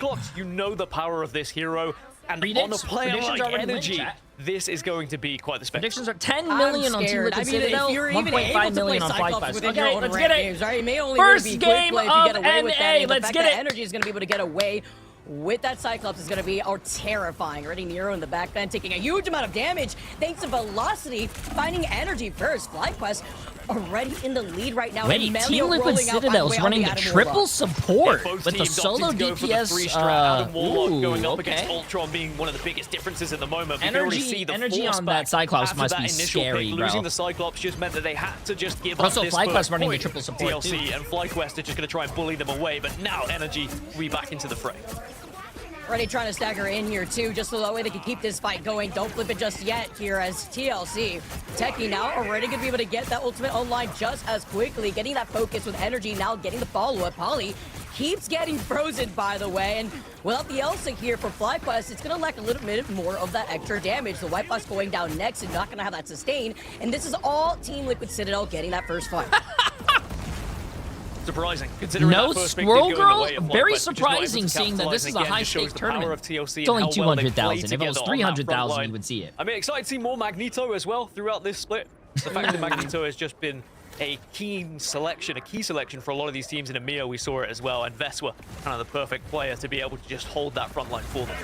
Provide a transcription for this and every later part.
Cyclops, you know the power of this hero. And on a player like Energy, this is going to be quite the spectacle. Predictions are 10 million on Team Liquid Citadel, 1.5 million on FlyQuest. Okay, let's get it. Right? It may only First really be game quick play if you get away of with that. NA. Let's get it. Energy is going to be able to get away with that Cyclops is going to be terrifying. Already Nero in the back end taking a huge amount of damage thanks to Velocity finding Energy first. FlyQuest already in the lead right now. Wait, Team Liquid Citadel is running the triple support with the solo DPS. Adam Warlock going up against Ultron being one of the biggest differences at the moment. Energy on that Cyclops must be scary, bro. Losing the Cyclops just meant that they had to just give up also, this FlyQuest running the triple support TLC and FlyQuest are just going to try and bully them away, but now Energy will be back into the fray. Already trying to stagger in here too, just so that way they can keep this fight going. Don't flip it just yet here as TLC. Techie now already gonna be able to get that ultimate online just as quickly. Getting that focus with Energy, now getting the follow-up. Polly keeps getting frozen, by the way. And without the Elsa here for FlyQuest, it's gonna lack a little bit more of that extra damage. The White Box going down next and not gonna have that sustain. And this is all Team Liquid Citadel getting that first fight. Surprising, considering no that first Squirrel Girl. Very FlyQuest, surprising, seeing that this is a high-stake tournament. It's only 200,000. If it was 300,000, you would see it. I mean, excited to see more Magneto as well throughout this split. The fact that Magneto has just been a key selection for a lot of these teams. In EMEA, we saw it as well, and Veswa, kind of the perfect player to be able to just hold that front line for them.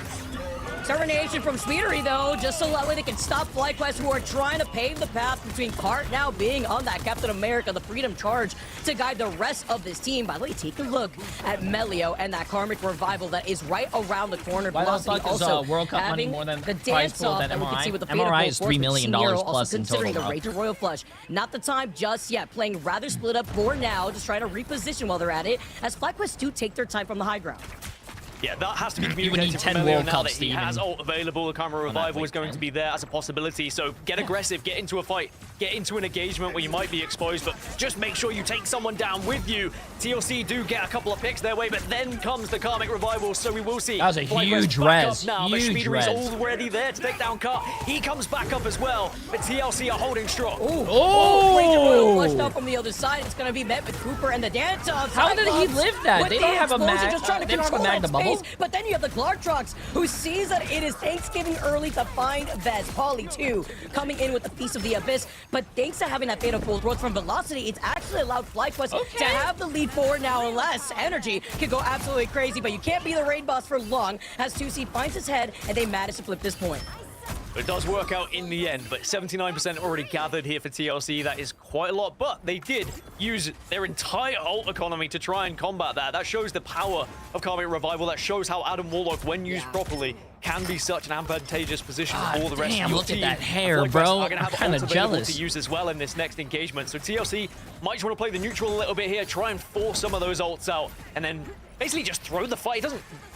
Termination from Speedery, though, just so that way they can stop FlyQuest, who are trying to pave the path between Cart now being on that Captain America, the Freedom Charge, to guide the rest of this team. By the way, take a look at Melio and that Karmic Revival that is right around the corner. Why the fuck is World Cup money more than the prize pool than MRI? MRI is $3 million plus in total. Considering the Rage of Royal Flush. Not the time just yet. Playing rather split up for now, just trying to reposition while they're at it, as FlyQuest do take their time from the high ground. Yeah, that has to be communicated. You would need 10 World Cups, He has ult available. The Karma Revival is going to be there as a possibility. So get aggressive, get into a fight, get into an engagement where you might be exposed, but just make sure you take someone down with you. TLC do get a couple of picks their way, but then comes the Karmic Revival, so we will see. That was a huge res. Now, huge res. is already there to take down Car. He comes back up as well, but TLC are holding strong. Oh! Rage of Royal Flush out from the other side. It's going to be met with Cooper and the dance off. How did he live that? They don't have a mag. Just trying to control that space, but then you have the Clartrox, who sees that it is Thanksgiving early to find Vez. Polly, too, coming in with the Feast of the Abyss. But thanks to having that Fatal Full Throat from Velocity, it's actually allowed FlyQuest to have the lead forward now, unless Energy can go absolutely crazy. But you can't be the raid boss for long, as 2C finds his head, and they manage to flip this point. It does work out in the end, but 79% already gathered here for TLC. That is quite a lot, but they did use their entire ult economy to try and combat that. That shows the power of Karmic Revival. That shows how Adam Warlock, when used properly, can be such an advantageous position for the rest of your look team. at that hair, bro. I'm kind of jealous to use as well in this next engagement. So TLC might just want to play the neutral a little bit here, try and force some of those ults out, and then basically just throw the fight.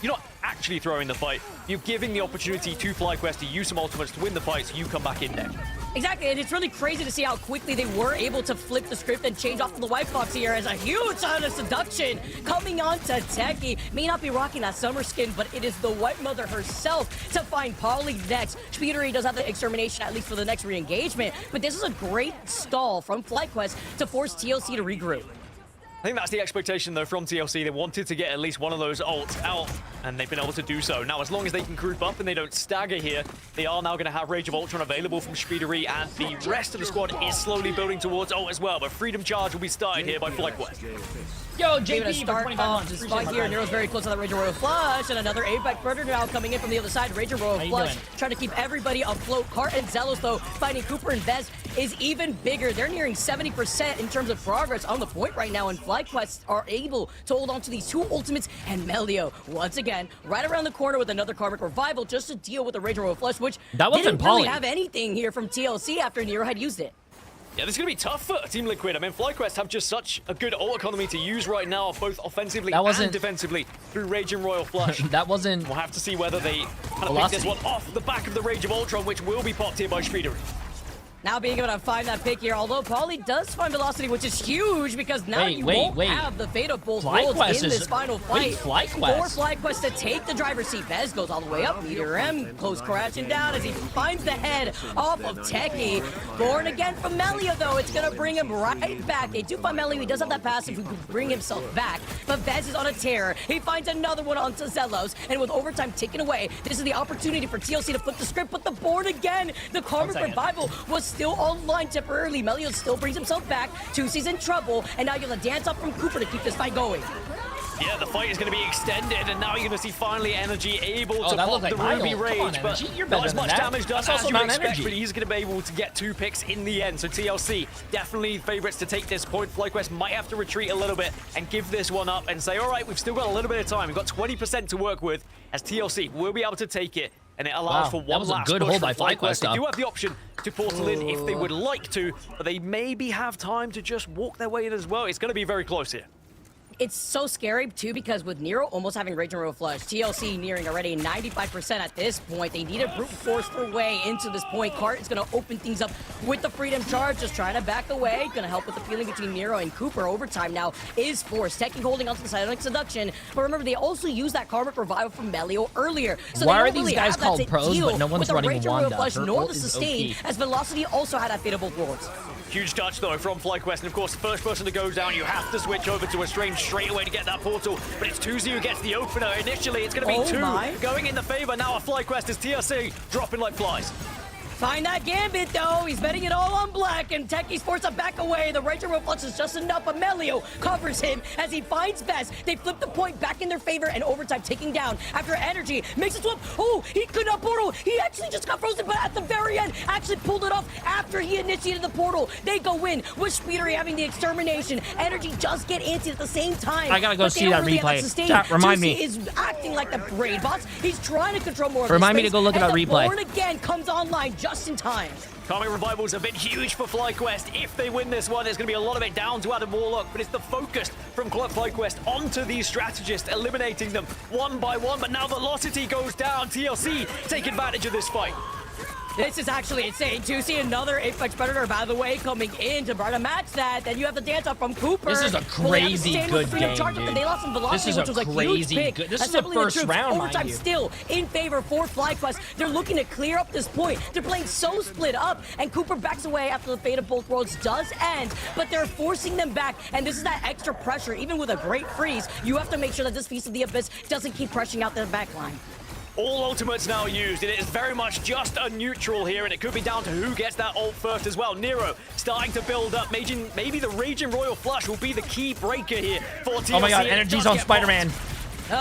You're not actually throwing the fight. You're giving the opportunity to FlyQuest to use some ultimates to win the fight, so you come back in next. Exactly, and it's really crazy to see how quickly they were able to flip the script and change off to the White Fox here as a huge sign of seduction coming on to Techie. May not be rocking that summer skin, but it is the White Mother herself to find Polly next. Speedery does have the extermination, at least for the next re-engagement, but this is a great stall from FlyQuest to force TLC to regroup. I think that's the expectation, though, from TLC. They wanted to get at least one of those ults out, and they've been able to do so. Now, as long as they can group up and they don't stagger here, they are now going to have Rage of Ultron available from Speedery, and the rest of the squad is slowly building towards ult as well. But Freedom Charge will be started here by FlyQuest. Yo, JP, start off this fight here. Nero's very close to that Rage of Royal Flush, and another Apex Predator now coming in from the other side. Rage of Royal Flush trying to keep everybody afloat. Cart and Zelos, though, finding Cooper and Vez is even bigger. They're nearing 70% in terms of progress on the point right now, and FlyQuest are able to hold on to these two ultimates. And Melio, once again, right around the corner with another Karmic Revival just to deal with the Rage of Royal Flush, which didn't really have anything here from TLC after Nero had used it. Yeah, this is going to be tough for Team Liquid. I mean, FlyQuest have just such a good ult economy to use right now, both offensively and defensively, through Rage and Royal Flush. We'll have to see whether they kind of pick this one off the back of the Rage of Ultron, which will be popped here by Speedery. Now being able to find that pick here, although Pauly does find velocity, which is huge because now you won't have the fate of both worlds in this final fight. For FlyQuest to take the driver's seat. Vez goes all the way up. Meteor M goes crashing down as he finds the head off of Techie. Born again from Melia, though. It's going to bring him right back. They do find Melia. He does have that passive who can bring himself back. But Vez is on a tear. He finds another one onto Zelos. And with overtime ticking away, this is the opportunity for TLC to flip the script. But the Born again, the Karmic Revival was still online temporarily. Melia still brings himself back. 2C's in trouble, and now you have a dance up from Cooper to keep this fight going. Yeah, the fight is going to be extended, and now you're going to see finally Energy able to pop the Ruby Rage, but not as much damage done as you expect, but he's going to be able to get 2 picks in the end. So TLC, definitely favorites to take this point. FlyQuest might have to retreat a little bit and give this one up and say, all right, we've still got a little bit of time. We've got 20% to work with, as TLC will be able to take it. And it allows for one last good hold by FlyQuest. They do have the option to portal in if they would like to, but they maybe have time to just walk their way in as well. It's going to be very close here. It's so scary, too, because with Nero almost having Rage and Royal Flush, TLC nearing already 95% at this point. They need a brute force their way into this point. Cart is going to open things up with the Freedom Charge, just trying to back away. Going to help with the feeling between Nero and Cooper. Overtime now is forced. Techie holding onto the Psionic Seduction. But remember, they also used that Karmic Revival from Melio earlier. So why are these guys called pros, but no one's running Wanda? Flush, nor the Sustain, as Velocity also had that Fate of both worlds. Huge touch, though, from FlyQuest. And, of course, the first person to go down, you have to switch over to a Strange straight away to get that portal. But it's 2Z who gets the opener. Initially, it's going to be 2 going in the favor. Now a FlyQuest is TLC dropping like flies. Find that Gambit, though. He's betting it all on black, and Techie's forced to back away. The Ranger Reflex is just enough, but Melio covers him as he finds Vez. They flip the point back in their favor, and overtime taking down after Energy makes a swap. Oh, he could not portal. He actually just got frozen, but at the very end, actually pulled it off after he initiated the portal. They go in with Speedery having the extermination. Energy just get into at the same time. I gotta go see that replay. Chat, remind me. Is acting like the braid bots. He's trying to control more of Remind me space, to go look at that replay. Born again comes online just in time. Karmic Revival's a bit huge for FlyQuest. If they win this one, there's going to be a lot of it down to Adam Warlock, but it's the focus from FlyQuest onto these strategists, eliminating them one by one, but now Velocity goes down. TLC take advantage of this fight. This is actually insane. 2C, another Apex Predator, by the way, coming in to try to match that. Then you have the dance up from Cooper. This is a crazy good game, dude. They lost some velocity, this is which was a huge crazy pick. good. This is the first round, mind Overtime you. still in favor for FlyQuest. They're looking to clear up this point. They're playing so split up, and Cooper backs away after the fate of both worlds does end, but they're forcing them back, and this is that extra pressure. Even with a great freeze, you have to make sure that this Feast of the Abyss doesn't keep pressuring out their backline. All ultimates now used, and it is very much just a neutral here, and it could be down to who gets that ult first as well. Nero starting to build up. Maybe the Raging Royal Flush will be the key breaker here for TLC. Oh my god, Energy's on Spider-Man.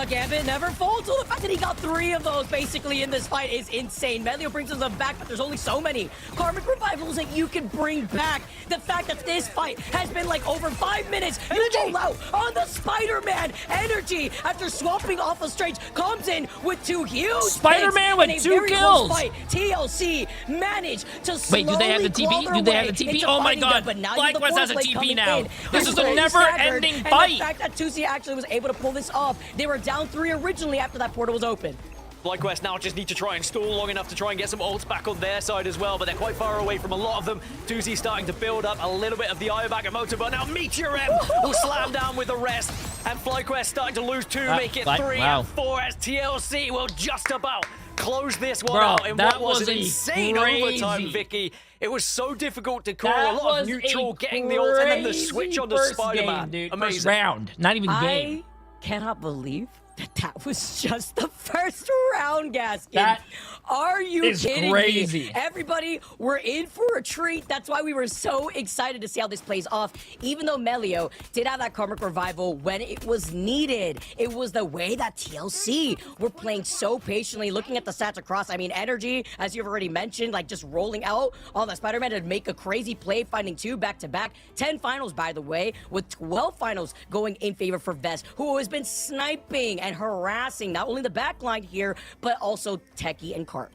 Gambit never falls. So the fact that he got 3 of those basically in this fight is insane. Melio brings them back, but there's only so many Karmic Revivals that you can bring back. The fact that this fight has been like over 5 minutes. You roll out on the Spider-Man. Energy, after swapping off of Strange, comes in with 2 huge Spider-Man with 2 kills. Fight. TLC managed to slowly Wait, do they have the TP? Do they have the TP? Oh my god, FlyQuest has a TP now. This is a never-ending fight. And the fact that 2C actually was able to pull this off, they were down 3 originally after that portal was open. FlyQuest now just need to try and stall long enough to try and get some ults back on their side as well, but they're quite far away from a lot of them. 2Z starting to build up a little bit of the Io Bagamoto, but now Meteor M will slam down with the rest, and FlyQuest starting to lose 2, make it 3 and 4 as TLC will just about close this one out in what was an insane overtime, Vicky. It was so difficult to call. A lot of neutral, getting the ult, and then the switch on the Spider-Man. Amazing. First round, not even game. I cannot believe that was just the first round, Gaskin. That Are you kidding crazy. me? Everybody, we're in for a treat. That's why we were so excited to see how this plays off. Even though Melio did have that Karmic Revival when it was needed, it was the way that TLC were playing so patiently, looking at the stats across. I mean, Energy, as you've already mentioned, like just rolling out on the Spider-Man to make a crazy play, finding 2 back-to-back. 10 finals, by the way, with 12 finals going in favor for Vest, who has been sniping and harassing not only the backline here, but also Techie and Cart.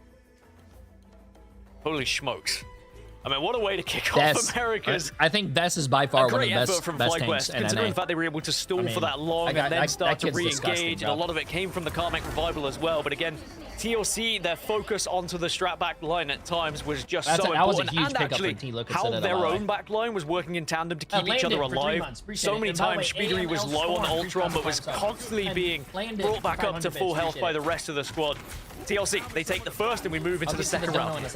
Holy smokes. I mean, what a way to kick off America's. I think Bess is by far one of the best tanks. Considering the fact they were able to stall for that long and then start to re-engage, and a lot of it came from the Karmic Revival as well. But again, TLC, their focus onto the strat back line at times was just so important. And actually, how their own back line was working in tandem to keep each other alive. So many times, Speedery was low on Ultron, but was constantly being brought back up to full health by the rest of the squad. TLC, they take the first, and we move into the second round.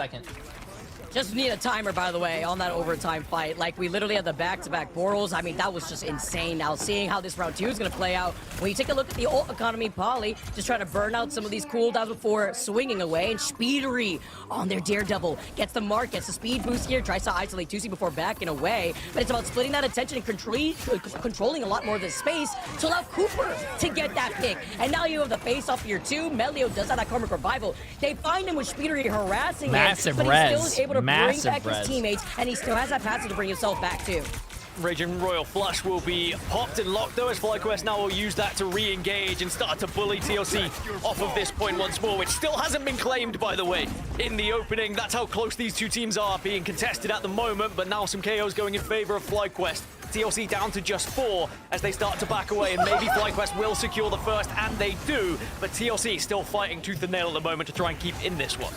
Just need a timer, by the way, on that overtime fight. Like, we literally had the back-to-back portals. I mean, that was just insane. Now, seeing how this round 2 is going to play out, when you take a look at the ult economy, Poly just trying to burn out some of these cooldowns before swinging away, and Speedery on their Daredevil gets the mark, gets the speed boost here, tries to isolate TLC before backing away, but it's about splitting that attention and controlling a lot more of the space to allow Cooper to get that pick. And now you have the face-off here, too. Melio does have that Karmic Revival. They find him with Speedery harassing him, but he still is able to bring back his teammates, and he still has that passive to bring himself back too. Raging Royal Flush will be popped and locked though, as FlyQuest now will use that to re-engage and start to bully TLC off of this point once more, which still hasn't been claimed, by the way, in the opening. That's how close these two teams are being contested at the moment, but now some KOs going in favor of FlyQuest. TLC down to just 4 as they start to back away, and maybe FlyQuest will secure the first, and they do, but TLC still fighting tooth and nail at the moment to try and keep in this one.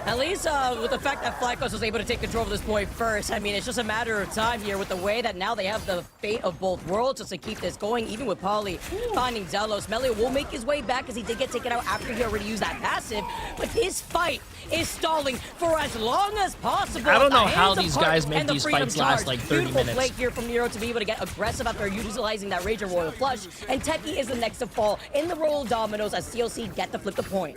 At least with the fact that FlyQuest was able to take control of this point first, I mean, it's just a matter of time here with the way that now they have the fate of both worlds just to keep this going, even with Poly finding Zelos. Melio will make his way back as he did get taken out after he already used that passive, but this fight is stalling for as long as possible. I don't know how these guys make these fights last like 30 minutes. Beautiful play here from Nero to be able to get aggressive after utilizing that Rage Royal Flush, and Techie is the next to fall in the roll of dominoes as TLC get to flip the point.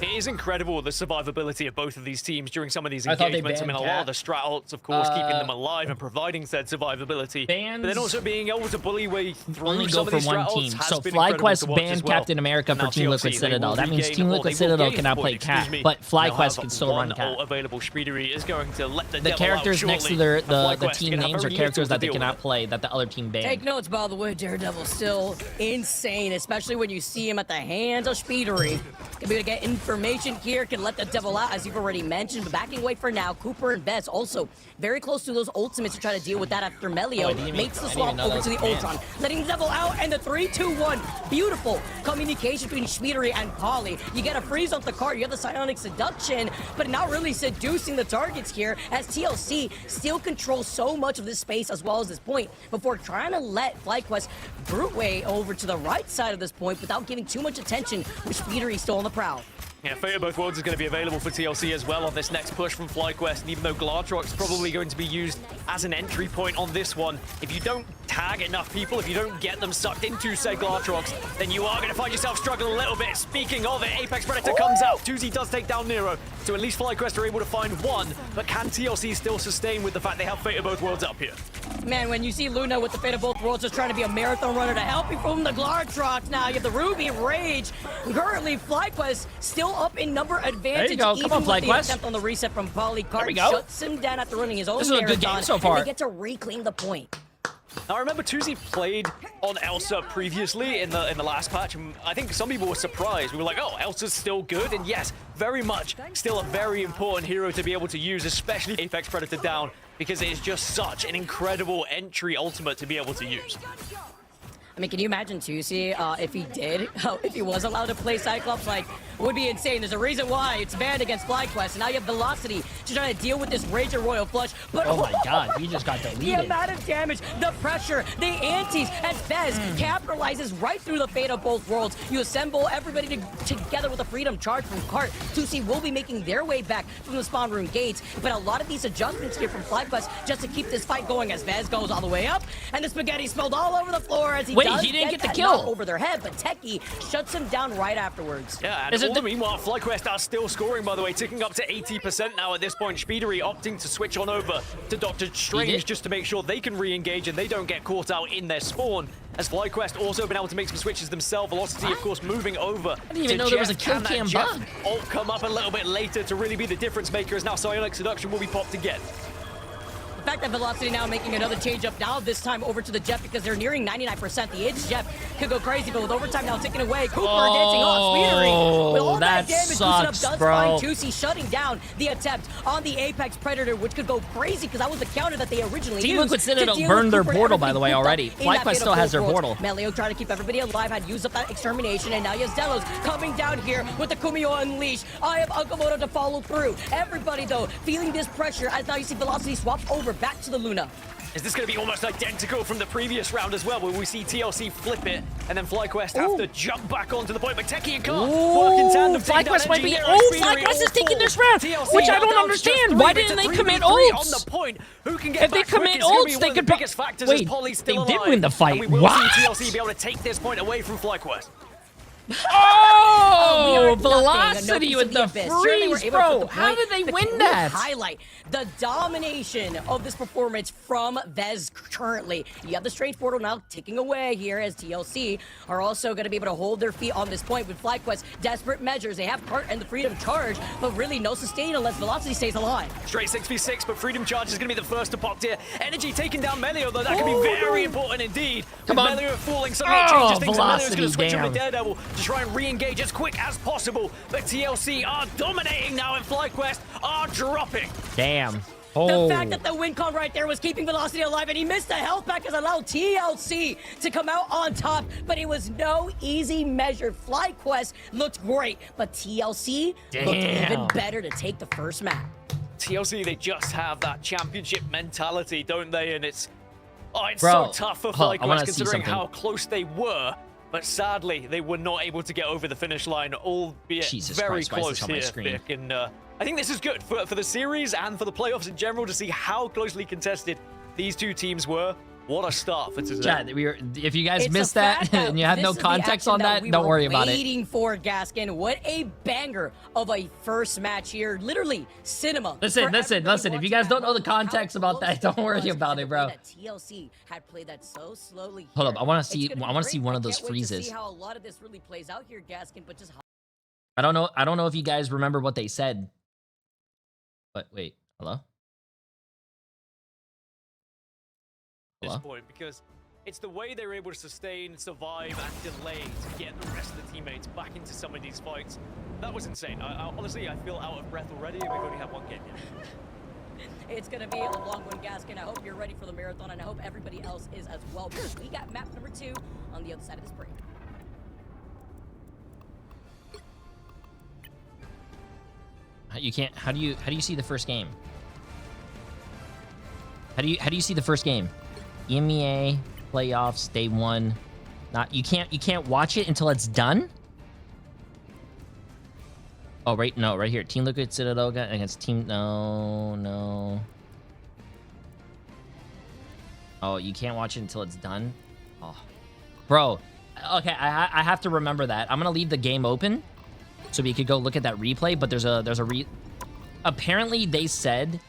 It is incredible, the survivability of both of these teams during some of these engagements. I mean, a lot of the strat ults, of course, keeping them alive and providing said survivability. But then also being able to bully way through some of these strat ults has been FlyQuest banned Captain America for Team Liquid Citadel. That means Team Liquid Citadel cannot play Cap, but FlyQuest can still run Cap. Available. Speedery is going to let the characters next to the team names are characters that they cannot play that the other team banned. Take notes, by the way, Daredevil's still insane, especially when you see him at the hands of Speedery. Gonna be able to get information here, can let the devil out, as you've already mentioned, but backing away for now. Cooper and Bess also very close to those ultimates to try to deal with that after Melio makes the swap over to the Ultron, letting the devil out, and the 3-2-1. Beautiful communication between Speedery and Poly. You get a freeze off the card, you have the Psionic Seduction, but not really seducing the targets here, as TLC still controls so much of this space as well as this point before trying to let FlyQuest brute way over to the right side of this point without giving too much attention, with Speedery still on the prowl. Yeah, Fate of Both Worlds is going to be available for TLC as well on this next push from FlyQuest, and even though Glartrock's probably going to be used as an entry point on this one, if you don't tag enough people, if you don't get them sucked into, say, Glartrox, then you are going to find yourself struggling a little bit. Speaking of it, Apex Predator comes out. Tuzi does take down Nero, so at least FlyQuest are able to find one, but can TLC still sustain with the fact they have Fate of Both Worlds up here? Man, when you see Luna with the Fate of Both Worlds just trying to be a marathon runner to help you from the Glartrox, now you have the Ruby Rage. Currently, FlyQuest still up in number advantage. There you go. Come on, FlyQuest. The attempt on the reset from Polycarp shuts him down after running his own marathon. This is a good game so far. And they get to reclaim the point. Now, I remember Tuzi played on Elsa previously in the last patch, and I think some people were surprised. We were like, oh, Elsa's still good, and yes, very much still a very important hero to be able to use, especially Apex Predator down, because it is just such an incredible entry ultimate to be able to use. I mean, can you imagine Tusi if he did, if he was allowed to play Cyclops? Like, it would be insane. There's a reason why it's banned against FlyQuest, and now you have Velocity to try to deal with this Ranger Royal Flush. But oh my God, he just got deleted. The amount of damage, the pressure, the antis, and Fez capitalizes right through the Fate of Both Worlds. You assemble everybody together with a Freedom Charge from Cart. Tusi will be making their way back from the spawn room gates, but a lot of these adjustments here from FlyQuest just to keep this fight going as Fez goes all the way up, and the spaghetti spilled all over the floor as he he didn't get the kill over their head, but Techie shuts him down right afterwards. Yeah, and all the meanwhile, FlyQuest are still scoring, by the way, ticking up to 80% now at this point. Speedery opting to switch on over to Dr. Strange just to make sure they can re-engage and they don't get caught out in their spawn. As FlyQuest also been able to make some switches themselves. Velocity, of course, moving over. I didn't even know there was a kill cam bug. Ult come up a little bit later to really be the difference maker, as now Psionic Seduction will be popped again. fact that Velocity now making another change up now, this time over to the Jet because they're nearing 99%. The Edge Jet could go crazy, but with overtime now taken away, Cooper dancing off, speedering. With all that damage boosted up, does find Juicy shutting down the attempt on the Apex Predator, which could go crazy because that was the counter that they originally Team used. Liquid Citadel burned their portal, by the way, already. FlyQuest still has their portal. Melio trying to keep everybody alive, had used up that extermination, and now Delos coming down here with the Kumio Unleash. I have Okamoto to follow through. Everybody, though, feeling this pressure as now you see Velocity swap over back to the Luna. Is this going to be almost identical from the previous round as well, where we see TLC flip it, and then FlyQuest have to jump back onto the point, but Techie and Carr work in tandem. FlyQuest might be... FlyQuest is taking this round, which I don't understand. Why didn't they commit ults? On the point. Who can get if they commit ults, they could... Wait, they did win the fight. We will see TLC be able to take this point away from FlyQuest. Oh, Velocity with the freeze, bro. How did they win that? Highlight the domination of this performance from Vez currently. You have the Strange Portal now ticking away here as TLC are also going to be able to hold their feet on this point with FlyQuest. Desperate measures. They have Cart and the Freedom Charge, but really no sustain unless Velocity stays alive. Straight 6v6, but Freedom Charge is going to be the first to pop here. Energy taking down Melio, though. That could be very important indeed. Come on. Melio falling, suddenly it changes things, and Melio's going to switch down. over to Daredevil to try and re-engage as quick as possible. But TLC are dominating now, and FlyQuest are dropping. Damn. The fact that the win con right there was keeping Velocity alive, and he missed the health pack has allowed TLC to come out on top, but it was no easy measure. FlyQuest looked great, but TLC looked even better to take the first map. TLC, they just have that championship mentality, don't they? And it's Bro, so tough for FlyQuest considering how close they were. But sadly, they were not able to get over the finish line, albeit very close here, Vic. And I think this is good for the series and for the playoffs in general to see how closely contested these two teams were. What a start for today. Chat, if you guys missed that and you have no context on that, don't worry about it. Waiting for Gaskin. What a banger of a first match here. Literally cinema. Listen. If you guys don't know the context about that, don't worry about it, bro. TLC had played that so slowly. Hold up, I want to see one of those freezes. See how a lot of this really plays out here, Gaskin, but just I don't know if you guys remember what they said. But wait, hello? This point, because it's the way they're able to sustain, survive, and delay to get the rest of the teammates back into some of these fights. That was insane. Honestly, I feel out of breath already, and we've only had one game yet. It's going to be a long one, Gaskin. I hope you're ready for the marathon, and I hope everybody else is as well, because we got map number 2 on the other side of this break. You can't. How do you see the first game? How do you see the first game? EMEA playoffs day 1. You can't watch it until it's done. Oh right here. Team Liquid Citadel against Team no. Oh, you can't watch it until it's done. Oh, bro. Okay, I have to remember that. I'm gonna leave the game open so we could go look at that replay. But apparently they said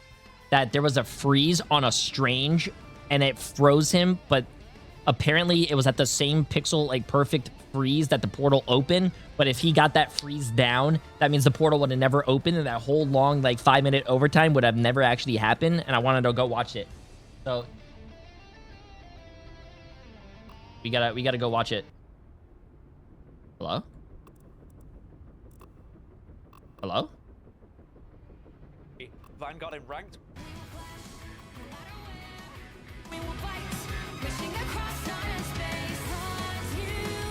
that there was a freeze on a Strange and it froze him, but apparently it was at the same pixel, like perfect freeze that the portal opened. But if he got that freeze down, that means the portal would have never opened, and that whole long, like 5-minute overtime would have never actually happened. And I wanted to go watch it, so we gotta go watch it. Hello? Hello? Vanguard in ranked.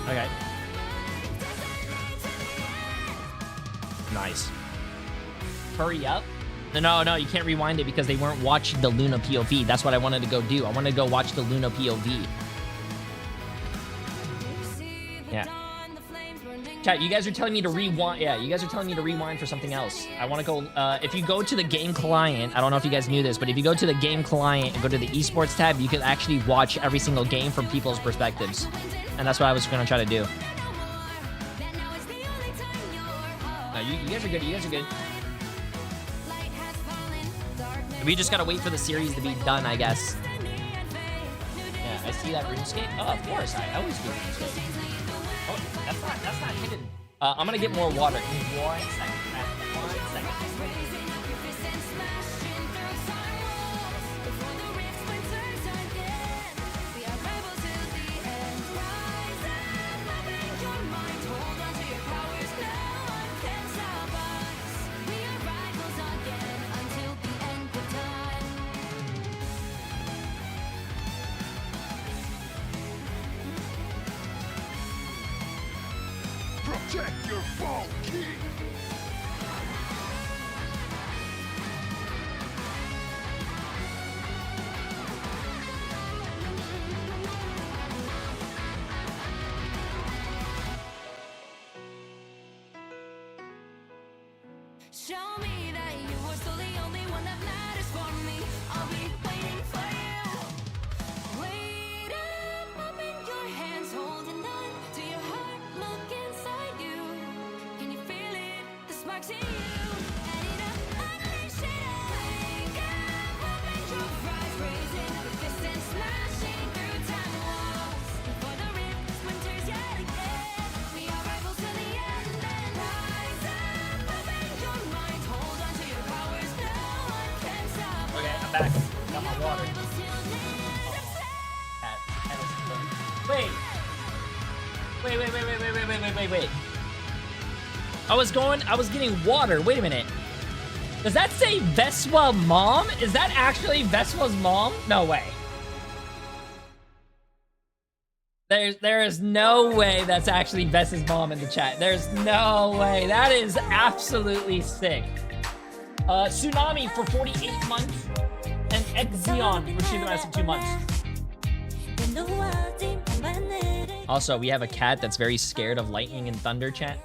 Okay. Nice. Hurry up. No, you can't rewind it because they weren't watching the Luna POV. That's what I wanted to go do. I wanted to go watch the Luna POV. Yeah. Chat, you guys are telling me to rewind. Yeah, you guys are telling me to rewind for something else. I want to go, if you go to the game client, I don't know if you guys knew this, but if you go to the game client and go to the esports tab, you can actually watch every single game from people's perspectives. And that's what I was going to try to do. No, you guys are good. You guys are good. We just got to wait for the series to be done, I guess. Yeah, I see that RuneScape. Oh, of course. I always do RuneScape. Oh, that's not hidden. I'm gonna get more water. Give me 1 second. 1 second. Protect your fall king. Show me that you are still the only one that matters for me. I'll be waiting for you. Wait up, open your hands, holding on to your heart. Look inside you. Can you feel it? The sparks in you. Light it up, unleash it. Wake up, open your eyes, raising the fist and smashing through time walls. For the rift, winters yet again. We are rivals to the end. And rise up, open your mind, hold on to your powers. No one can stop. Okay, I'm back. Got my water. Rivals till the end of time. Wait. Wait. I was getting water. Wait a minute. Does that say Vespa mom? Is that actually Vespa's mom? No way. There is no way that's actually Vespa's mom in the chat. There's no way. That is absolutely sick. Tsunami for 48 months. And Exeon for Shiba Massive 2 months. Also, we have a cat that's very scared of lightning and thunder, chat.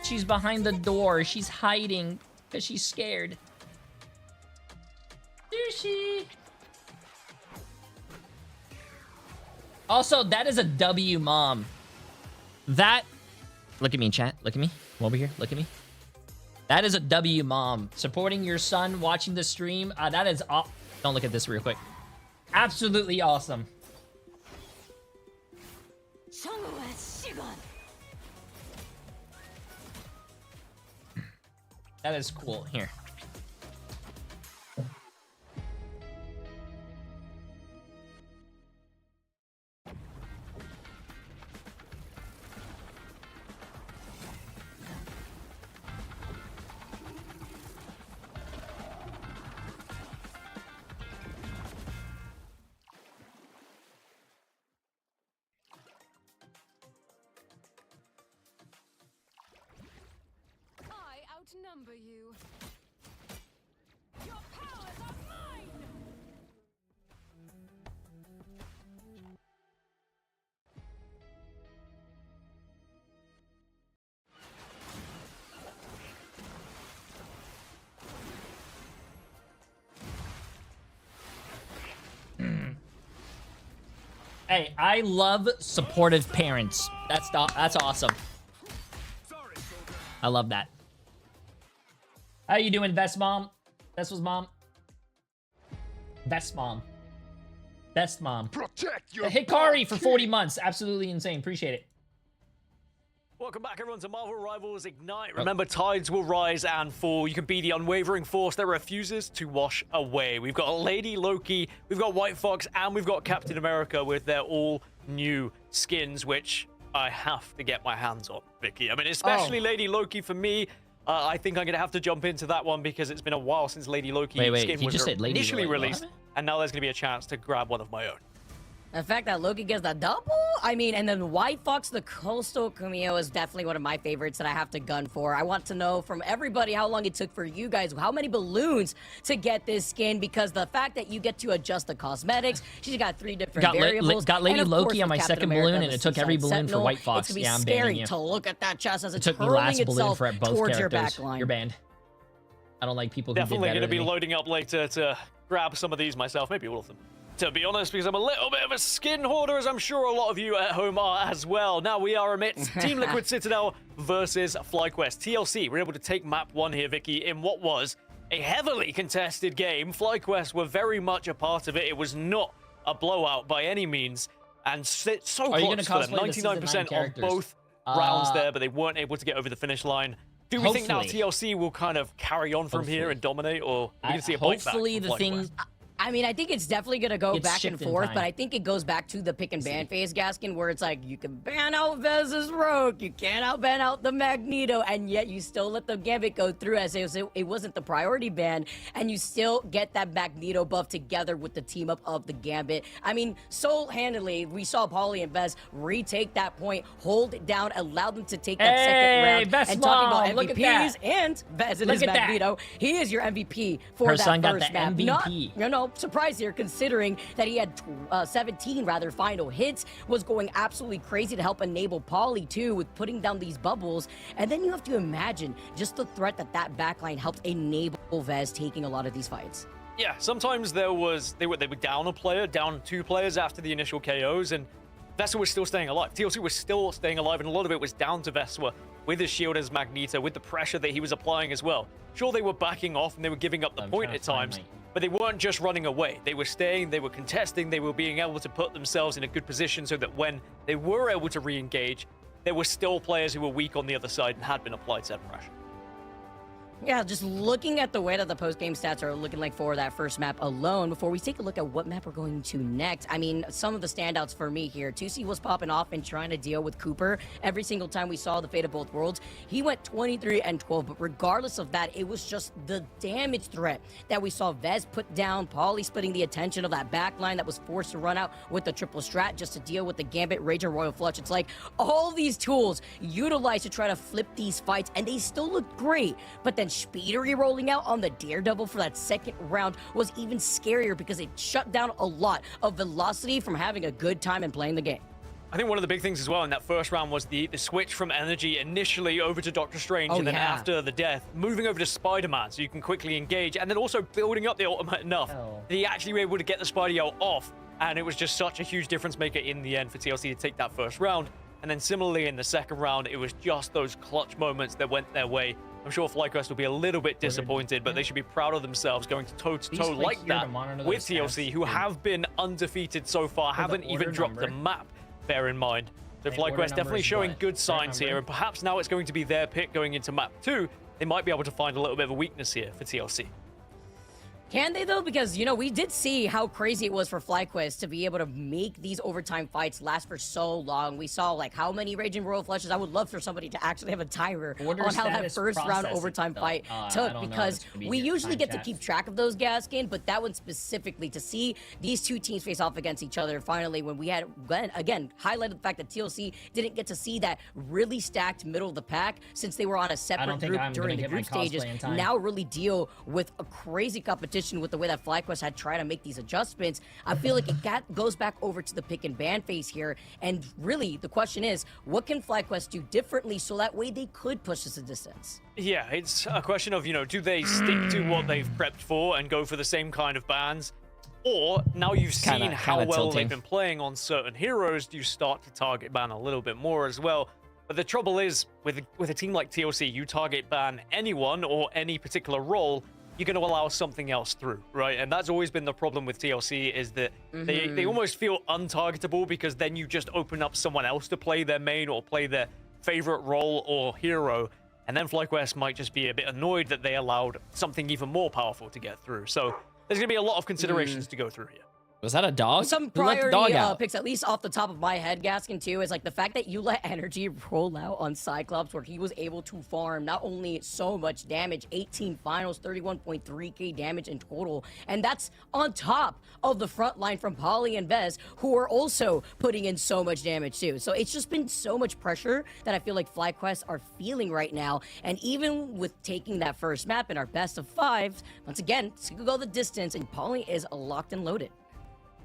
She's behind the door. She's hiding because she's scared. Sushi. Also, that is a W, mom. That... Look at me, chat. Look at me. Come over here. Look at me. That is a W, mom. Supporting your son, watching the stream. That is... Don't look at this real quick. Absolutely awesome. That is cool. Here. I outnumber you. Your powers are mine. Hey, I love supportive parents. That's awesome. I love that. How you doing, Best Mom? Best was mom. Best Mom. Best Mom. Protect your Hikari for fall 40 king. months. Absolutely insane. Appreciate it. Welcome back, everyone, to Marvel Rivals Ignite. Remember, tides will rise and fall. You can be the unwavering force that refuses to wash away. We've got Lady Loki, we've got White Fox, and we've got Captain America with their all new skins, which I have to get my hands on, Vicky. I mean, especially Lady Loki for me. I think I'm going to have to jump into that one because it's been a while since Lady Loki Wait, skin he was just said Lady initially Loki. released, and now there's going to be a chance to grab one of my own. The fact that Loki gets the double? I mean, and then White Fox, the Coastal Cameo is definitely one of my favorites that I have to gun for. I want to know from everybody how long it took for you guys, how many balloons to get this skin, because the fact that you get to adjust the cosmetics, she's got 3 different variables. Got Lady and of course, Loki on with my Captain second America, balloon, and the it took every Suicide balloon for Sentinel, White Fox. It's gonna be Yeah, I'm scary banning you. to look at that chest as It it's took me hurling last balloon itself for both towards your characters. backline. You're banned. I don't like people who Definitely did going better to be than me. loading up later to grab some of these myself, maybe all of them. To be honest, because I'm a little bit of a skin hoarder, as I'm sure a lot of you at home are as well. Now we are amidst Team Liquid Citadel versus FlyQuest. TLC were able to take map 1 here, Vicky, in what was a heavily contested game. FlyQuest were very much a part of it. It was not a blowout by any means, and so Are you close gonna for them. cosplay the Season 9 99% on characters? both rounds there, but they weren't able to get over the finish line. Do we think now Hopefully. TLC will kind of carry on from here and dominate, or we can see a bite back Hopefully from the FlyQuest? thing... I mean, I think it's definitely going to go It's back and shift in forth, time. but I think it goes back to the pick and ban phase, Gaskin, where it's like, you can ban out Vez's Rogue, you can't ban out the Magneto, and yet you still let the Gambit go through as it wasn't the priority ban, and you still get that Magneto buff together with the team up of the Gambit. I mean, so handily, we saw Paulie and Vez retake that point, hold it down, allow them to take that second round. Vez And talking Mom, about look at MVPs that. and Vez and Look his at that. Magneto, he is your MVP for Her that son got first the map. MVP. No surprise here, considering that he had 17 final hits, was going absolutely crazy to help enable Paulie too with putting down these bubbles. And then you have to imagine just the threat that backline helped enable Vez taking a lot of these fights. Yeah, sometimes they were down a player, down 2 players after the initial KOs, and Vespa was still staying alive. TLC was still staying alive, and a lot of it was down to Vespa with his shield as Magneto, with the pressure that he was applying as well. Sure, they were backing off and they were giving up the point at times, but they weren't just running away. They were staying, they were contesting, they were being able to put themselves in a good position so that when they were able to re-engage, there were still players who were weak on the other side and had been applied said pressure. Yeah, just looking at the way that the post-game stats are looking like for that first map alone, before we take a look at what map we're going to next, I mean, some of the standouts for me here, 2C was popping off and trying to deal with Cooper every single time we saw the Fate of Both Worlds. He went 23 and 12, but regardless of that, it was just the damage threat that we saw Vez put down, Paulie splitting the attention of that backline that was forced to run out with the triple strat just to deal with the Gambit, Rage, and Royal Flush. It's like all these tools utilized to try to flip these fights, and they still looked great, but then Speedery rolling out on the Daredevil for that second round was even scarier because it shut down a lot of velocity from having a good time and playing the game. I think one of the big things as well in that first round was the switch from energy initially over to Doctor Strange, and then after the death, moving over to Spider-Man so you can quickly engage, and then also building up the ultimate enough that he actually were able to get the Spidey off, and it was just such a huge difference maker in the end for TLC to take that first round. And then similarly in the second round, it was just those clutch moments that went their way. I'm sure FLYQUEST will be a little bit disappointed, but they should be proud of themselves going to toe-to-toe like that with TLC, who have been undefeated so far, haven't even dropped the map, bear in mind. So FLYQUEST definitely showing good signs here, and perhaps now it's going to be their pick going into map 2. They might be able to find a little bit of a weakness here for TLC. Can they, though? Because, you know, we did see how crazy it was for FlyQuest to be able to make these overtime fights last for so long. We saw, like, how many Raging Royal Flushes. I would love for somebody to actually have a timer on how that first round overtime fight took, because we usually get to keep track of those, Gaskin, but that one specifically, to see these two teams face off against each other finally, when we had, again, highlighted the fact that TLC didn't get to see that really stacked middle of the pack since they were on a separate group during the group stages. Now really deal with a crazy competition with the way that FlyQuest had tried to make these adjustments. I feel like it goes back over to the pick and ban phase here, and really the question is, what can FlyQuest do differently so that way they could push this a distance? Yeah, it's a question of, you know, do they stick to what they've prepped for and go for the same kind of bans? Or, now you've seen how well they've been playing on certain heroes, do you start to target ban a little bit more as well? But the trouble is, with a team like TLC, you target ban anyone or any particular role, you're going to allow something else through, right? And that's always been the problem with TLC, is that they almost feel untargetable, because then you just open up someone else to play their main or play their favorite role or hero, and then FlyQuest might just be a bit annoyed that they allowed something even more powerful to get through. So there's going to be a lot of considerations to go through here. Was that a dog? Some priority picks, at least off the top of my head, Gaskin, too, is like the fact that you let energy roll out on Cyclops, where he was able to farm not only so much damage, 18 finals, 31.3k damage in total, and that's on top of the front line from Paulie and Vez, who are also putting in so much damage too. So it's just been so much pressure that I feel like FlyQuest are feeling right now, and even with taking that first map in our best of 5, once again, it's gonna go the distance, and Paulie is locked and loaded.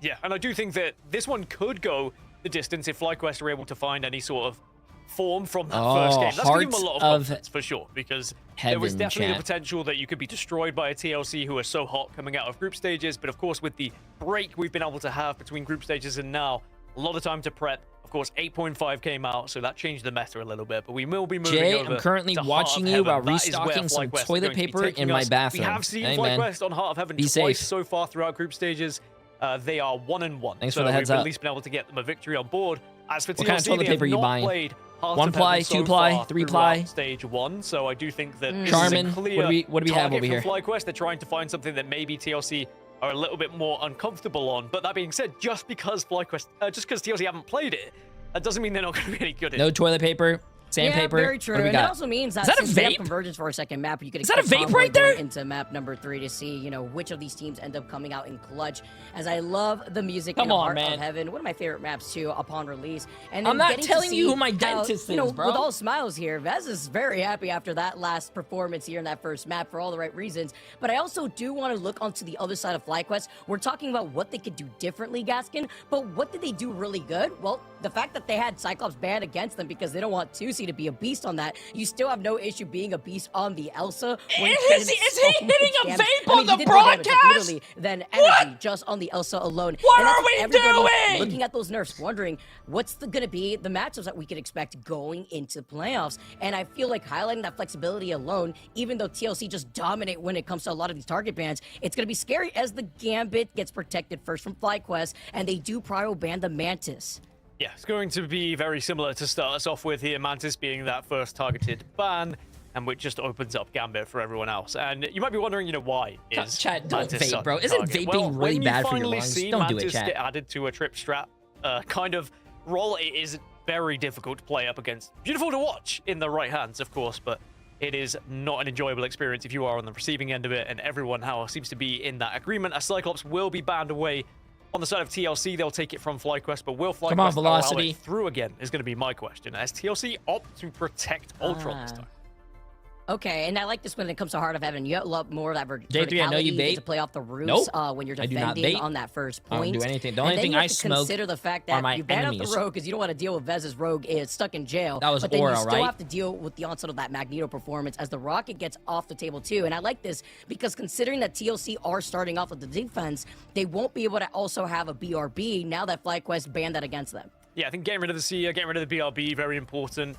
Yeah, and I do think that this one could go the distance if FlyQuest are able to find any sort of form from that first game. That's going to give them a lot of confidence, for sure, because there was definitely the potential that you could be destroyed by a TLC who are so hot coming out of group stages. But of course, with the break we've been able to have between group stages and now, a lot of time to prep. Of course, 8.5 came out, so that changed the meta a little bit. But we will be moving over. I'm currently watching you while restocking some toilet paper in my bathroom. We have seen FlyQuest on Heart of Heaven twice so far throughout group stages. They are 1-1. Thanks so for the heads we've up. at least been able to get them a victory on board. As for TLC, what kind of toilet paper are you buying? Played Heart 1 of ply, Heaven 2 so ply, far 3 ply. Stage 1, so I do think that Charmin, this is a clear what do we have over here? FlyQuest. They're trying to find something that maybe TLC are a little bit more uncomfortable on. But that being said, just because TLC haven't played it, that doesn't mean they're not going to be any good at it. No toilet paper. Sandpaper. Yeah, very true. What do we And got? that also means that Is that a since we have vape? convergence for a second map, you could Is that a expect vape right Convoy going there? into map number 3 to see, you know, which of these teams end up coming out in clutch. As I love the music Come in on, Heart man. of Heaven, one of my favorite maps too upon release. And I'm then not getting to telling you see who my how, dentist you know, is, bro. with all smiles here, Vez is very happy after that last performance here in that first map for all the right reasons. But I also do want to look onto the other side of FlyQuest. We're talking about what they could do differently, Gaskin, but what did they do really good? Well, the fact that they had Cyclops banned against them because they don't want 2C to be a beast on that, you still have no issue being a beast on the Elsa. Is he hitting a vape on the he did more damage, like, broadcast? literally, than energy just on the Elsa alone. What And that's are we everybody doing? Looking at those nerfs, wondering what's gonna be the matchups that we could expect going into playoffs. And I feel like highlighting that flexibility alone, even though TLC just dominate when it comes to a lot of these target bans, it's gonna be scary as the Gambit gets protected first from FlyQuest, and they do prio ban the Mantis. Yeah, it's going to be very similar to start us off with here, Mantis being that first targeted ban, and which just opens up Gambit for everyone else. And you might be wondering, you know, why is Chat, don't Mantis vape, such bro. a Isn't target? vaping Well, really when bad you for your finally lungs? see Don't do it, Mantis chat. get added to a trip strat kind of role, it is very difficult to play up against. Beautiful to watch in the right hands, of course, but it is not an enjoyable experience if you are on the receiving end of it, and everyone now seems to be in that agreement. As Cyclops will be banned away on the side of TLC, they'll take it from FlyQuest, but will FlyQuest Come on, allow Velocity. it through again is going to be my question, as TLC opt to protect Ultron this time. Okay, and I like this when it comes to Heart of Heaven. You love more of that J3, I know you verticality. get vape. to play off the roofs Nope. when you're I do not defending vape. on that first I don't point. do anything. The And only then thing you have I to smoke consider the fact are that my you ban out enemies. the rogue because you don't want to deal with Vez's rogue is stuck in jail. That was but then Aura, you still right? have to deal with the onset of that Magneto performance as the Rocket gets off the table too. And I like this because considering that TLC are starting off with the defense, they won't be able to also have a BRB now that FlyQuest banned that against them. Yeah, I think getting rid of the Seer, getting rid of the BRB, very important.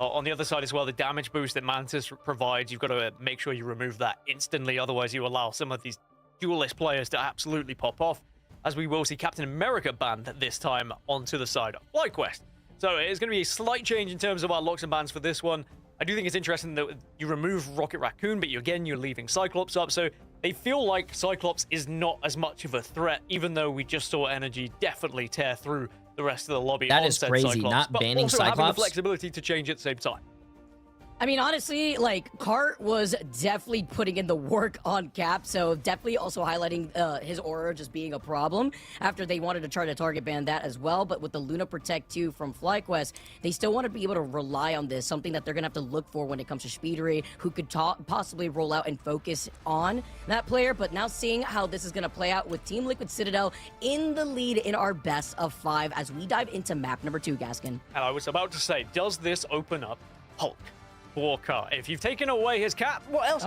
On the other side as well, the damage boost that Mantis provides, you've got to make sure you remove that instantly. Otherwise, you allow some of these duelist players to absolutely pop off, as we will see Captain America banned this time onto the side of FlyQuest. So it's going to be a slight change in terms of our locks and bans for this one. I do think it's interesting that you remove Rocket Raccoon, but you're leaving Cyclops up. So they feel like Cyclops is not as much of a threat, even though we just saw Energy definitely tear through the rest of the lobby. That on is said crazy, Cyclops, not but banning also having the Cyclops. flexibility to change at the same time. I mean, honestly, like, Cart was definitely putting in the work on Cap, so definitely also highlighting his aura just being a problem after they wanted to try to target ban that as well. But with the Luna Protect 2 from FlyQuest, they still want to be able to rely on this, something that they're going to have to look for when it comes to Speedery, who could possibly roll out and focus on that player. But now seeing how this is going to play out with Team Liquid Citadel in the lead in our best of 5 as we dive into map number 2, Gaskin. And I was about to say, does this open up Hulk? Walker. If you've taken away his cap, what else?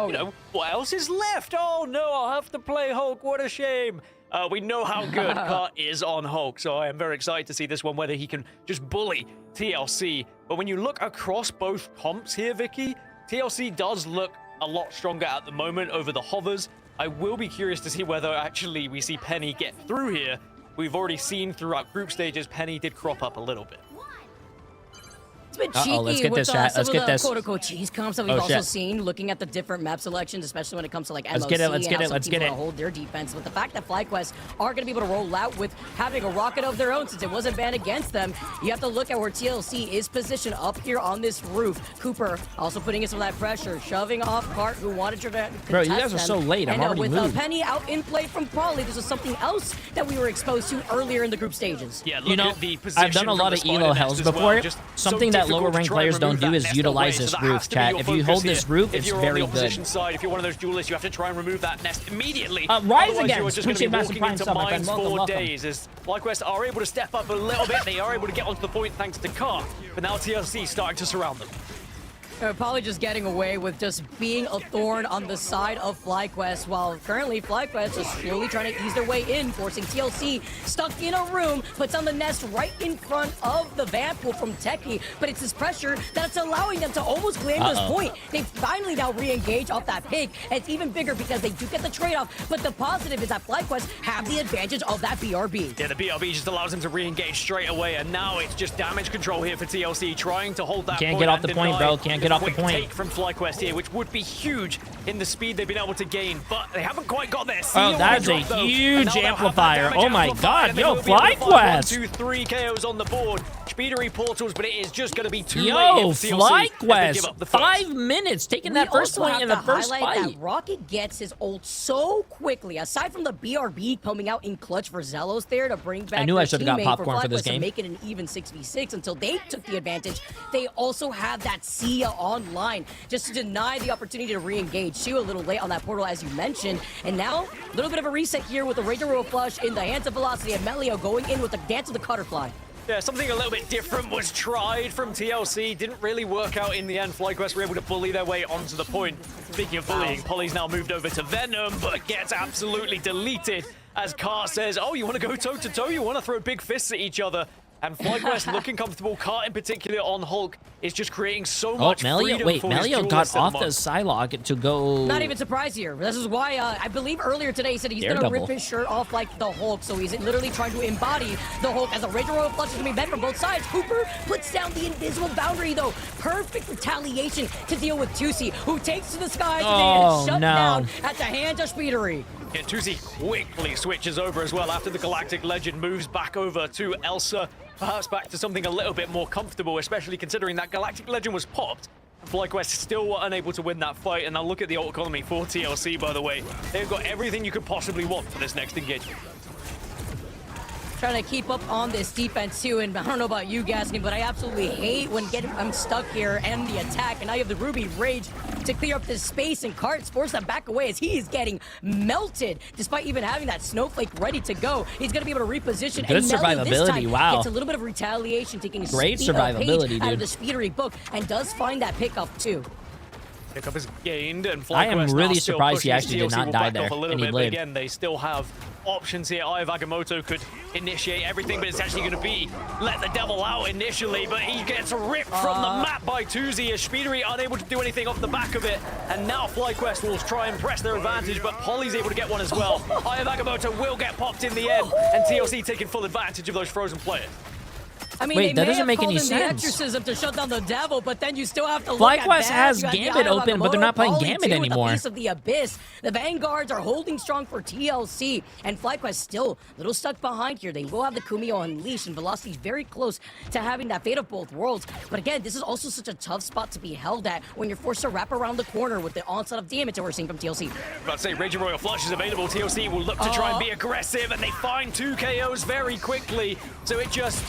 What else is left? Oh no, I'll have to play Hulk. What a shame. We know how good Kurt is on Hulk, so I am very excited to see this one, whether he can just bully TLC. But when you look across both comps here, Vicky, TLC does look a lot stronger at the moment over the hovers. I will be curious to see whether actually we see Penny get through here. We've already seen throughout group stages, Penny did crop up a little bit. It's been cheeky let's get with this, chat. some Let's of get the this. quote-unquote cheese comps that we've Oh, also shit. seen, looking at the different map selections, especially when it comes to like MOC Let's get it, let's and get how it, some let's teams get wanna it. hold their defense. But the fact that FlyQuest are going to be able to roll out with having a rocket of their own since it wasn't banned against them, you have to look at where TLC is positioned up here on this roof. Cooper also putting in some of that pressure, shoving off Cart, who wanted to contest Bro, you guys are them. so late. I'm and, already with moved. Penny out in play from Crawley, this was something else that we were exposed to earlier in the group stages. Yeah, look You know, at the position I've done a from lot the of spider elo nest hells as well. before. Just Something so that lower difficult to rank try and players don't remove do that is nest utilize away, this so that roof, has to be chat. your If you focus hold here. this roof, If it's you're on very the good. opposition side, if you're one of those duelists, you have to try and remove that nest immediately. Rise Otherwise, again. you are just going to Appreciate be Massive walking Prime into sub, my friend. mines Welcome, for welcome. days. As FlyQuest are able to step up a little bit, they are able to get onto the point thanks to Car. But now TLC starting to surround them. Probably just getting away with just being a thorn on the side of FlyQuest, while currently FlyQuest is slowly trying to ease their way in, forcing TLC stuck in a room, puts on the nest right in front of the Vanpool from Techie, but it's this pressure that's allowing them to almost claim this point. They finally now re-engage off that pig, and it's even bigger because they do get the trade-off, but the positive is that FlyQuest have the advantage of that BRB. Yeah, the BRB just allows them to re-engage straight away, and now it's just damage control here for TLC, trying to hold that Can't point get off and the point, deny bro. Can't get get off the quick point. take from FlyQuest here, which would be huge in the speed they've been able to gain, but they haven't quite got there. Oh, that is a huge amplifier. Oh my god, yo, FlyQuest. 1, 2, 3 KOs on the board. Speedery portals, but it is just going to be too Yo, late if TLC FlyQuest, give up the 5 minutes, taking that first also point in have the to first highlight fight. that Rocket gets his ult so quickly. Aside from the BRB coming out in clutch for Zelos there to bring back I knew I their should have got teammate popcorn for this FlyQuest to game. make it an even 6v6 until they took the advantage. They also have that Sia online just to deny the opportunity to re-engage. She a little late on that portal, as you mentioned. And now, a little bit of a reset here with the Raging Royal Flush in the hands of Velocity, and Melio going in with the Dance of the Cutterfly. Yeah, something a little bit different was tried from TLC. Didn't really work out in the end. FlyQuest were able to bully their way onto the point. Speaking of bullying, Polly's now moved over to Venom, but gets absolutely deleted as Car says, oh, you want to go toe-to-toe? You want to throw big fists at each other? And FlyQuest looking comfortable. Car in particular on Hulk is just creating so much freedom for his Melio got duelist at off the moment. Psylocke to go... Not even surprised here. This is why I believe earlier today he said he's gonna rip his shirt off like the Hulk. So he's literally trying to embody the Hulk as a Raging Royal Flush is gonna be met from both sides. Cooper puts down the invisible boundary though. Perfect retaliation to deal with Tusi, who takes to the skies and shut down at the hands of Speedery. Yeah, Tusi quickly switches over as well after the Galactic Legend moves back over to Elsa. Perhaps back to something a little bit more comfortable, especially considering that Galactic Legend was popped. FlyQuest still were unable to win that fight, and now look at the ult economy for TLC, by the way. They've got everything you could possibly want for this next engagement. Trying to keep up on this defense too, and I don't know about you, Gaskin, but I absolutely hate when I'm stuck here and the attack, and now you have the Ruby Rage to clear up this space, and Carts force them back away as he is getting melted, despite even having that Snowflake ready to go. He's going to be able to reposition. Good and Nelly this survivability, time wow. gets a little bit of retaliation, taking Great speed, survivability, page out of dude. the Speedery book, and does find that pickup too. Pickup is gained, and FlyQuest I am now really still surprised he pushing. actually did TLC not will die back there, off a little and he bit, but lived. again, they still have options here. Eye of Agamotto could initiate everything, but it's actually going to be let the devil out initially, but he gets ripped from the map by Tuzi as Speedery unable to do anything off the back of it, and now FlyQuest will try and press their advantage, but Polly's able to get one as well. Eye of Agamotto will get popped in the end, and TLC taking full advantage of those frozen players. I mean, Wait, that they may doesn't have make any called in the sense. exorcism to shut down the devil, but then you still have to look at FlyQuest that. has You got the Gambit Eye of open, but they're not Agamotto, playing Polly Gambit too with anymore. The Face of the Abyss. The Vanguards are holding strong for TLC, and FlyQuest still a little stuck behind here. They will have the Kumio unleashed, and Velocity's very close to having that fate of both worlds. But again, this is also such a tough spot to be held at when you're forced to wrap around the corner with the onslaught of damage that we're seeing from TLC. About to say, Raging Royal Flush is available. TLC will look to try and be aggressive, and they find 2 KOs very quickly, so it just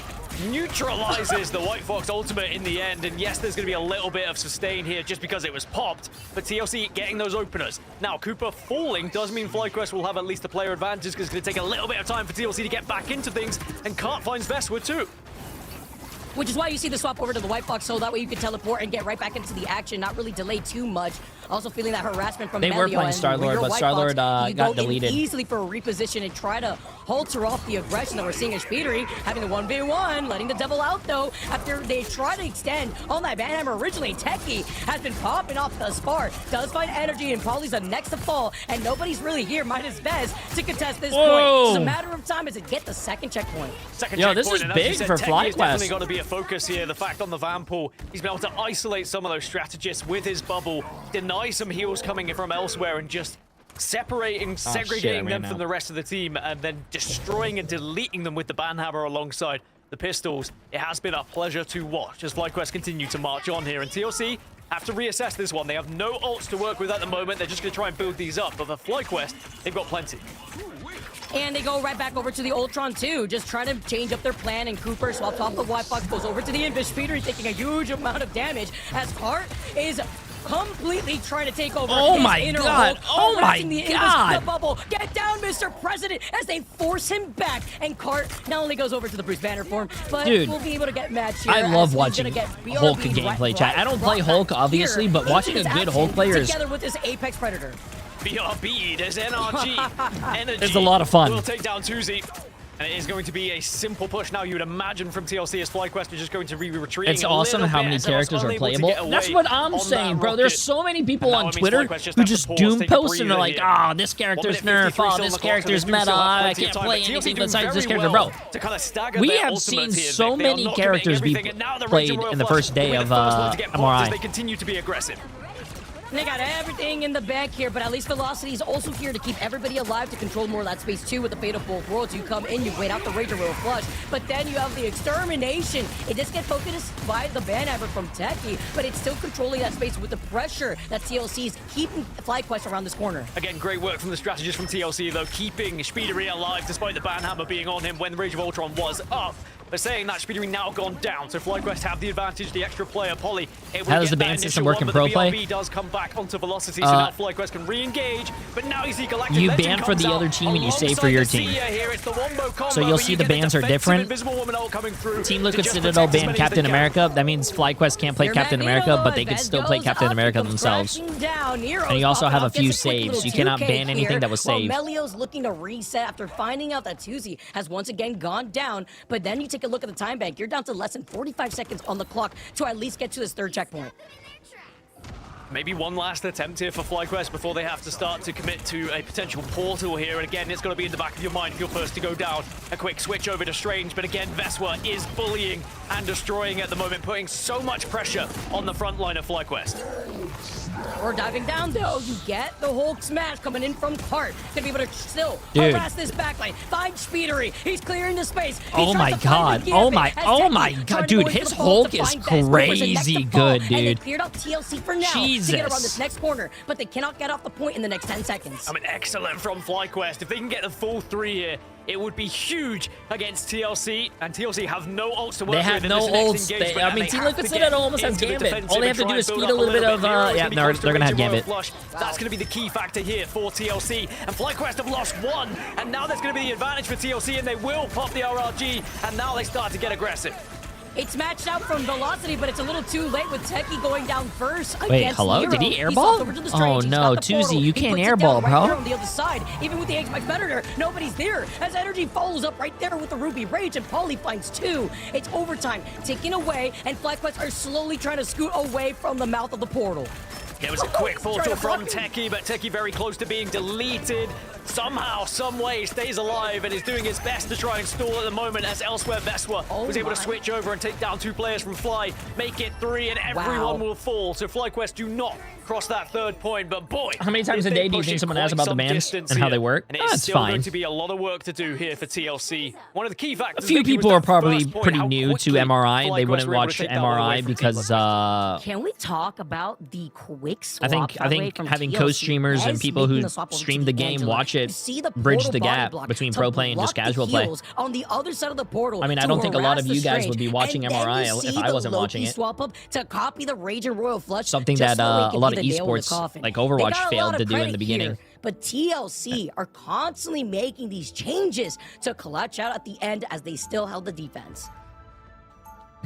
neutralizes the White Fox ultimate in the end. And yes, there's going to be a little bit of sustain here just because it was popped, but TLC getting those openers. Now, Cooper falling does mean FlyQuest will have at least a player advantage because it's going to take a little bit of time for TLC to get back into things, and Cart finds Vestwood too. Which is why you see the swap over to the White Fox, so that way you can teleport and get right back into the action, not really delay too much. Also feeling that harassment from They were Melio, playing and Star-Lord, your but White Star-Lord, Fox, you got go in deleted. easily for a reposition and try to halter off the aggression that we're seeing in Speedery, having the 1v1, letting the devil out though, after they try to extend on that Banhammer originally. Techie has been popping off the spar, does find energy, and Polly's the next to fall, and nobody's really here, minus Vez, to contest this point. It's a matter of time as it get the second checkpoint. Second Yo, checkpoint, this is and as you big said, for Techie is definitely FlyQuest. got to be a focus here. The fact on the Van pool, he's been able to isolate some of those strategists with his bubble, deny some heals coming in from elsewhere, and just separating, segregating them from the rest of the team, and then destroying and deleting them with the Banhammer alongside the pistols. It has been a pleasure to watch as FlyQuest continue to march on here, and TLC have to reassess this one. They have no ults to work with at the moment. They're just going to try and build these up, but for FlyQuest, they've got plenty. And they go right back over to the Ultron too, just trying to change up their plan, and Cooper swaps off the White Fox, goes over to the Invis. Speedery taking a huge amount of damage as Cart is completely trying to take over. Oh his my inner God. Hulk, Oh my harassing the Invis God. with the bubble. Get down, Mr. President, as they force him back, and Cart not only goes over to the Bruce Banner form, but Dude, will be able to get matched here. I as love he's watching gonna get Hulk BRB gameplay, chat. I don't play Hulk, back obviously, here but watching into a his good Hulk action player is... together with this Apex Predator. BRB, there's NRG. Energy It's a lot of fun. will take down Tuzi. And it is going to be a simple push now, you would imagine, from TLC, as FlyQuest is just going to be retreating. It's awesome how many characters are playable. That's what I'm saying, bro. There's so many people on Twitter who just doom post and they're like, oh, this character's nerf, oh, this character's meta, I can't play anything besides this character. Bro, we have seen so many characters be played in the first day of MRI. They continue to be aggressive. They got everything in the bank here, but at least Velocity is also here to keep everybody alive, to control more of that space too with the Fate of Both Worlds. You come in, you wait out the Rage Royal Flush, but then you have the Extermination. It just gets focused by the Banhammer from Techie, but it's still controlling that space with the pressure that TLC is keeping FlyQuest around this corner. Again, great work from the strategist from TLC, though, keeping Speedery alive despite the Banhammer being on him when the Rage of Ultron was up. But saying that, Speedery now gone down, so FlyQuest have the advantage, the extra player, Polly. How does the ban system work in pro play? The BRB does come back onto Velocity, so now FlyQuest can re-engage, but now you see Galactic You Legend ban for the comes other out team and you save for your team. Here, it's the wombo combo, So you'll see the bans are different. Team Liquid Citadel banned Captain America. That means FlyQuest can't play Captain America, but they could still play Captain America themselves. And you also have a few saves. You cannot ban anything that was saved. Melio's looking to reset after finding out that Tuzi has once again gone down, but then you take a look at the time bank. You're down to less than 45 seconds on the clock to at least get to this third checkpoint. Maybe one last attempt here for FlyQuest before they have to start to commit to a potential portal here. And again, it's going to be in the back of your mind if you're first to go down. A quick switch over to Strange, but again, Veswa is bullying and destroying at the moment, putting so much pressure on the front line of FlyQuest. We're diving down, though. You get the Hulk smash coming in from Cart. Gonna be able to still harass this backline. Find Speedery. He's clearing the space. Oh my god. Oh my god. Dude, his Hulk is crazy good, dude. And they cleared out TLC for now Jesus. to get around this next corner, but they cannot get off the point in the next 10 seconds. I mean, excellent from FlyQuest. If they can get the full 3 here, it would be huge against TLC, and TLC have no ults to work with. They have no ults. I mean, Team Liquid Citadel almost has Gambit. All they have to do is speed a little bit of, yeah, they're going to have Gambit. That's going to be the key factor here for TLC, and FlyQuest have lost 1, and now there's going to be the advantage for TLC, and they will pop the RRG, and now they start to get aggressive. It's matched out from Velocity, but it's a little too late with Techie going down first. Wait, hello? Nero. Did he airball? Oh no, Tuzi, you can't airball, bro. Right on the other side, even with the X-Max Predator, nobody's there. As Energy follows up right there with the Ruby Rage, and Polly finds 2. It's overtime, taken away, and FlyQuest are slowly trying to scoot away from the mouth of the portal. It was a quick portal from Techie, but Techie very close to being deleted. Somehow, some way, stays alive and is doing his best to try and stall at the moment, as elsewhere Veswa was able to switch over and take down 2 players from Fly, make it 3, and everyone will fall. So FlyQuest do not cross that third point, but boy, how many times a day do you think someone asks about the bans and how they work? And it's still going to be a lot of work to do here for TLC. One of the key factors. A few people are probably pretty new to MRI. They wouldn't watch MRI because can we talk about the quick swap? I think having co-streamers and people who stream the game watch it bridge the gap between pro play and just casual play. On the other side of the portal, I mean, I don't think a lot of you guys would be watching MRI if I wasn't watching it. Swap up to copy the Rage and Royal Flush. Something that a lot of esports like Overwatch failed to do in the beginning. But TLC are constantly making these changes to clutch out at the end as they still held the defense.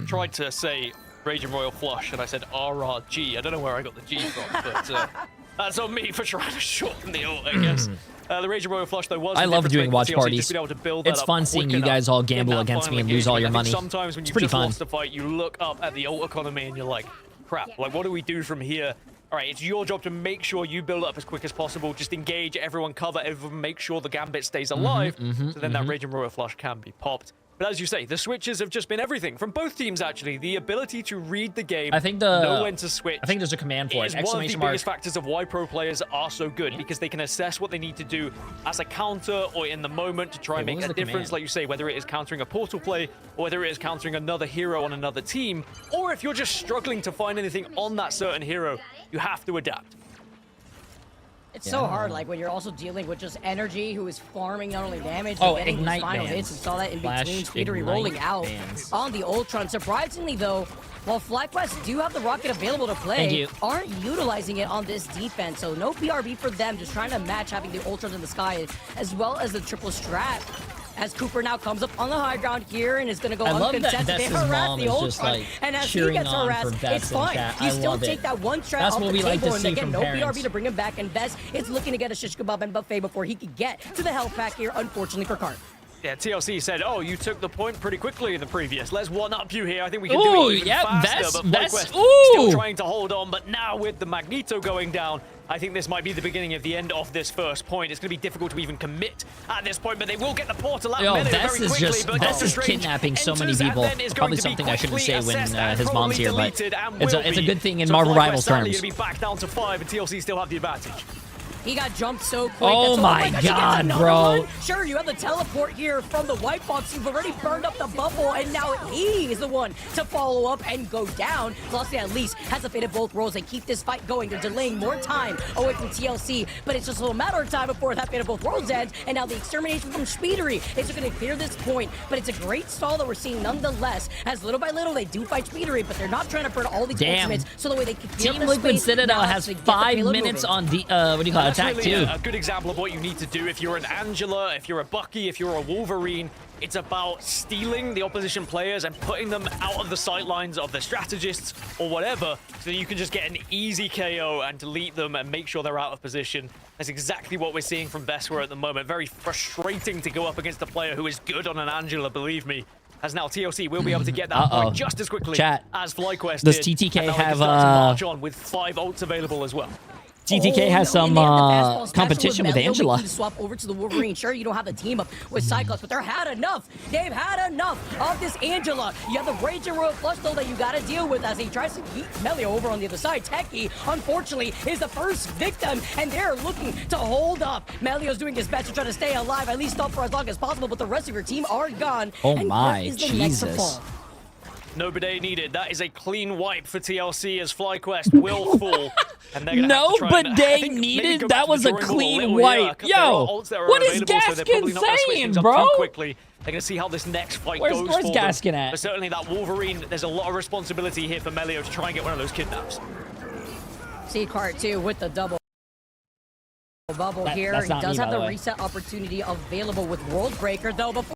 Tried to say Rage and Royal Flush, and I said RRG. I don't know where I got the G from, but that's on me for trying to shorten the ult, I guess. The Rage and Royal Flush, though, was... I love doing watch parties. It's fun seeing you guys all gamble enough against me and lose all your money. Sometimes when you've just lost a fight, you look up at the ult economy and you're like, crap, like, what do we do from here? All right, it's your job to make sure you build up as quick as possible. Just engage, everyone cover, everyone make sure the Gambit stays alive, so then that Rage and Royal Flush can be popped. But as you say, the switches have just been everything from both teams, actually. The ability to read the game, know when to switch. I think there's a command for it. Is one of the biggest factors of why pro players are so good, because they can assess what they need to do as a counter or in the moment to try and make a difference, like you say, whether it is countering a portal play or whether it is countering another hero on another team, or if you're just struggling to find anything on that certain hero, you have to adapt. It's so hard, like, when you're also dealing with just Energy, who is farming not only damage, but getting Ignite his final hits. We saw that in between. Speedery rolling out on the Ultron. Surprisingly, though, while FlyQuest do have the rocket available to play, aren't utilizing it on this defense. So no BRB for them, just trying to match having the Ultrons in the sky, as well as the triple strat. As Cooper now comes up on the high ground here and is going to go uncontested. They harass the Ultron, and as he gets harassed, it's fine. You still take that one strat off the table, and they get no BRB to bring him back, and Vess is looking to get a shish kebab and buffet before he could get to the health pack here, unfortunately for Cart. Yeah, TLC said, "Oh, you took the point pretty quickly in the previous. Let's one-up you here. I think we can Ooh, do it even yeah, faster." But that's FLYQUEST ooh. still trying to hold on. But now with the Magneto going down, I think this might be the beginning of the end of this first point. It's going to be difficult to even commit at this point, but they will get the portal out Yo, Melee Vess very is quickly. just But Vess Doctor is Strange kidnapping so many enters and people. then is Probably going to be something I shouldn't quickly say when assessed and his mom's probably here, but deleted and it's will a be. good thing in So Marvel FLYQUEST Rivals sadly terms. going to be back down to 5, and TLC still have the advantage. He got jumped so quick. Oh That's my gosh, he gets God, another bro. one. Sure, you have the teleport here from the white box. You've already burned up the bubble, and now he is the one to follow up and go down. Velocity at least has a fate of both worlds. They keep this fight going. They're delaying more time away from TLC, but it's just a matter of time before that fate of both worlds ends. And now the extermination from Speedery is going to clear this point. But it's a great stall that we're seeing nonetheless. As little by little, they do fight Speedery, but they're not trying to burn all these ultimates. So the way they can clear Team the Liquid space Citadel now has to get the 5 payload minutes moving. on what do you call it, That's attack really 2. a good example of what you need to do if you're an Angela, if you're a Bucky, if you're a Wolverine. It's about stealing the opposition players and putting them out of the sightlines of the strategists or whatever, so that you can just get an easy KO and delete them and make sure they're out of position. That's exactly what we're seeing from Vesper at the moment. Very frustrating to go up against a player who is good on an Angela, believe me. As now TLC will be able to get that point just as quickly Chat. as FLYQUEST Does did. TTK And now they can have, start to march on with 5 ults available as well. TTK has no, some and they have the fastball special competition with Melio, Angela. making the swap over to the Wolverine. Sure, you don't have the team up with Cyclops, but they're had enough. They've had enough of this Angela. You have the Raging Royal Flush, though, that you got to deal with as he tries to beat Melio over on the other side. Techie, unfortunately, is the first victim, and they're looking to hold up. Melio's doing his best to try to stay alive, at least up for as long as possible, but the rest of your team are gone. Oh And my, what is the next to Jesus. fall? No bidet needed. That is a clean wipe for TLC as FLYQUEST will fall. And they're gonna have No to try and, I bidet think, maybe needed? go back That to was the a drawing board clean little, wipe. yeah, there are Yo, ults that are what is available, so they're probably Gaskin not gonna switch saying, things up bro? too quickly. They're going to see how this next fight Where's goes for Gaskin them. at? But certainly that Wolverine, there's a lot of responsibility here for Melio to try and get one of those kidnaps. See Cart too with the double bubble here. that's He not does me, have by the the way. reset opportunity available with World Breaker, though. Before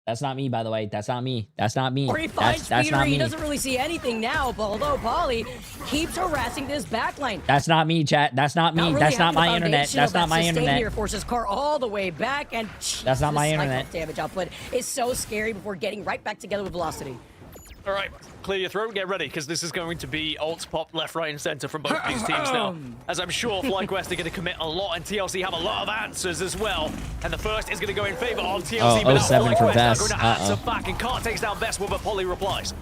That's not me, by the way. That's not me. That's not me. he finds That's not Speedery, he me. doesn't really see anything now, but although Polly keeps harassing this backline. That's not me, chat. That's not me. Really That's not having the my internet. foundation That's of not that my sustain internet. Here forces Car all the way back, and That's not my Jesus, internet. Cyclops damage output is so scary before getting right back together with Velocity. All right, clear your throat, get ready, because this is going to be ults pop left, right, and center from both these teams now. As I'm sure FLYQUEST are going to commit a lot, and TLC have a lot of answers as well. And the first is going to go in favor of TLC, Oh, but now 07 for FLYQUEST are Vess. going to answer back, and Cart takes down Vess, but Polly replies.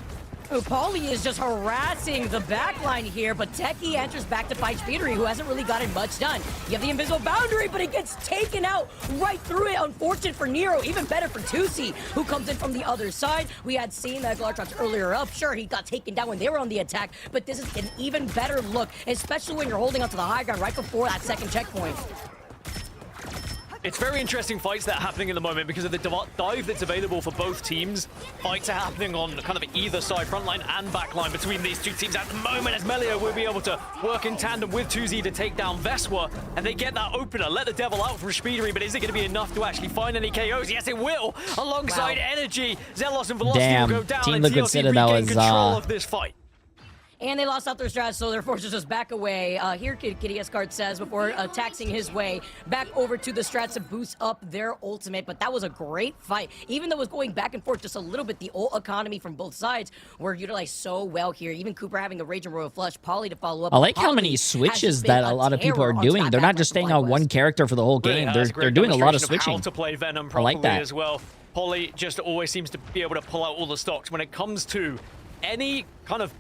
Oh, Paulie is just harassing the backline here, but Techie enters back to fight Speedery, who hasn't really gotten much done. You have the invisible boundary, but it gets taken out right through it. Unfortunate for Nero, even better for Tusi, who comes in from the other side. We had seen that Glartrox earlier up. Sure, he got taken down when they were on the attack, but this is an even better look, especially when you're holding onto the high ground right before that second checkpoint. It's very interesting fights that are happening at the moment because of the dive that's available for both teams. Fights are happening on kind of either side, front line and back line between these two teams at the moment, as Melio will be able to work in tandem with 2Z to take down Veswa, and they get that opener, let the devil out from Speedery, but is it going to be enough to actually find any KOs? Yes, it will. Alongside Energy, Zelos and Velocity Damn, will go down, Team and Liquid TLC Citadel regain is, control of this fight. And they lost out their strat, so they're forced to just back away. Here, Kitty Escart says, before taxing his way back over to the strats to boost up their ultimate. But that was a great fight. Even though it was going back and forth just a little bit, the ult economy from both sides were utilized so well here. Even Cooper having the Raging Royal Flush, Polly to follow up. I like how Polly many has switches just that been a lot of people terror are onto doing. that They're not backline just for staying on one FLYQUEST. character for the whole Really game. has a They're great doing a lot of demonstration switching. how to play Venom I properly like that. as well. Polly just always seems to be able to pull out all the stocks when it comes to any kind of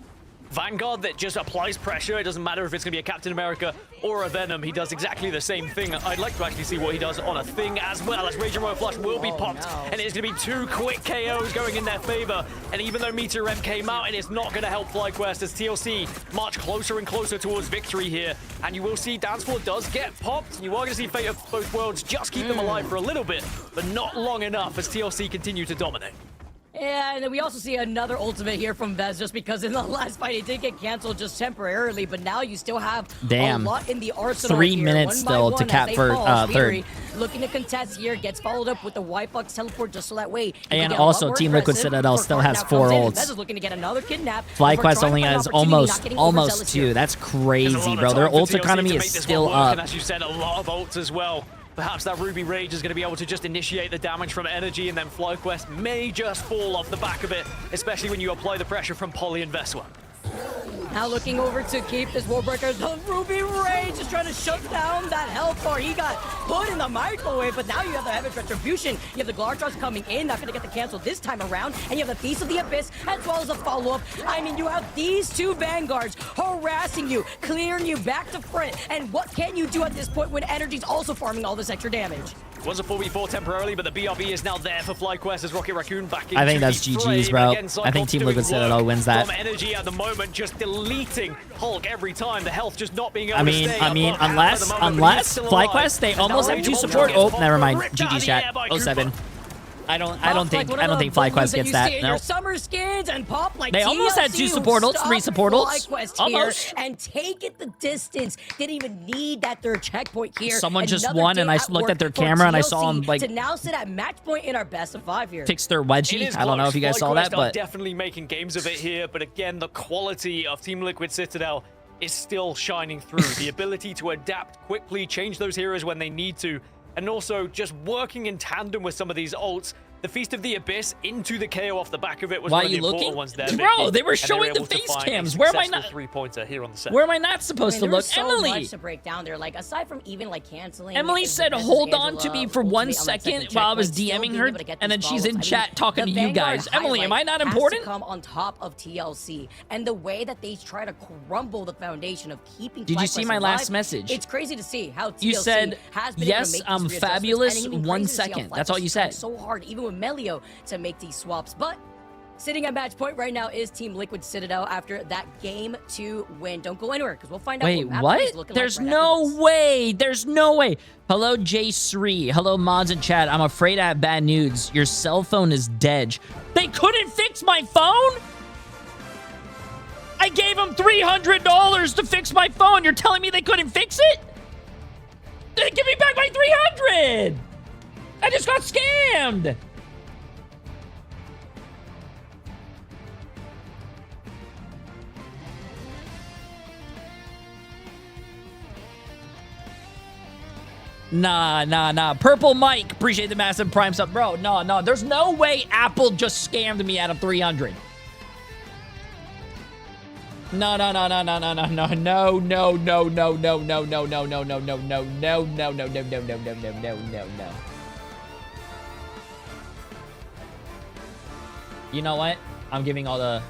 Vanguard that just applies pressure. It doesn't matter if it's going to be a Captain America or a Venom. He does exactly the same thing. I'd like to actually see what he does on a Thing as well, as Raging Royal Flush will be popped. no. And it's going to be 2 quick KOs going in their favor. And even though Meteor M came out, it is not going to help FLYQUEST as TLC march closer and closer towards victory here. And you will see Dance Floor does get popped. You are going to see Fate of Both Worlds just keep them alive for a little bit, but not long enough as TLC continue to dominate. And then we also see another ultimate here from Vez, just because in the last fight it did get canceled just temporarily, but now you still have Damn. a lot in the arsenal 3 here. minutes One by still one to as cap they for, fall. third. Speedery looking to contest here, gets followed up with the White Box teleport just so that way you can And get a lot also, more Team Liquid aggressive Citadel before still Card has now 4 comes in. ults. Vez is looking to get another kidnap. FLYQUEST only has almost Zealous 2. here. That's There's a crazy, lot of bro. Their time for ult TLC economy to is make this still one work, up. and as you said, a lot of ults as well. Perhaps that Ruby Rage is going to be able to just initiate the damage from energy, and then FlyQuest may just fall off the back of it, especially when you apply the pressure from Polly and Veswa. Now looking over to keep this Warbreaker. The Ruby Rage is trying to shut down that health bar. He got put in the microwave, but now you have the Heaven's Retribution. You have the Glartros coming in, not going to get the cancel this time around, and you have the Feast of the Abyss as well as a follow-up. I mean, you have these two Vanguards harassing you, clearing you back to front, and what can you do at this point when Energy's also farming all this extra damage? Was a 4v4 temporarily, but the BRB is now there for FlyQuest as Rocket Raccoon back into I think that's the GG's, frame. bro. Again, I think Team Liquid Citadel wins that. From Energy at the moment, just deleting Hulk every time. The health just not being able I to mean, stay up unless at the moment, but he's still alive. FlyQuest, they And almost now have two Rage support. Ultra Oh, gets never mind. ripped out of GG the chat. air by 07. Cooper. I don't Pop think like one of the FlyQuest balloons gets you that. see in No. your summer skins and pop like They almost had two TLC support who ults, 3 stopped support ults. FlyQuest Almost. here and take it the distance. Didn't even need that third checkpoint here. Someone just Another won, day and I at looked work at their for camera, and I saw TLC him, like, to now sit at match point in our best of 5 here. fix their It wedgie. is I don't know close. if you guys saw FlyQuest that, are but definitely making games of it here. But again, the quality of Team Liquid Citadel is still shining through. The ability to adapt quickly, change those heroes when they need to, and also just working in tandem with some of these ults. The Feast of the Abyss into the KO off the back of it was Why one are of the you important looking? ones there. Bro, Vicky, they were and showing the able to face find a cams. Where am I successful not- three-pointer here on the set. where am I not supposed to There look? was so Emily! much to break down there. Like, aside from even like canceling. Emily if said, versus hold on to Angela me for 1 ultimately on that second second while I was checkpoint, still DMing being her, able to get and then these she's follows. in I mean, chat talking the to you Vanguard guys. Emily, am I highlight not has to important? come on top of TLC, and the way that they try to crumble the foundation of keeping. Did you see FlyQuest my last alive, message? It's crazy to see how TLC You said, has been yes, able to make I'm these readjustments, fabulous, and even 1 crazy to see how second. That's all FlyQuest you is trying said. so hard, even with Melio, to make these swaps, but. Sitting at match point right now is Team Liquid Citadel after that game 2 win. Don't go anywhere because we'll find out Wait, what map what? is looking There's like right after no this. way. There's no way. Hello, Jay3. Hello, mods in chat. I'm afraid I have bad news. Your cell phone is dead. They couldn't fix my phone? I gave them $300 to fix my phone. You're telling me they couldn't fix it? Give me back my $300. I just got scammed. Nah. Purple Mike, appreciate the massive prime sub. Bro, no. There's no way Apple just scammed me out of 300. No. You know what? I'm giving all the...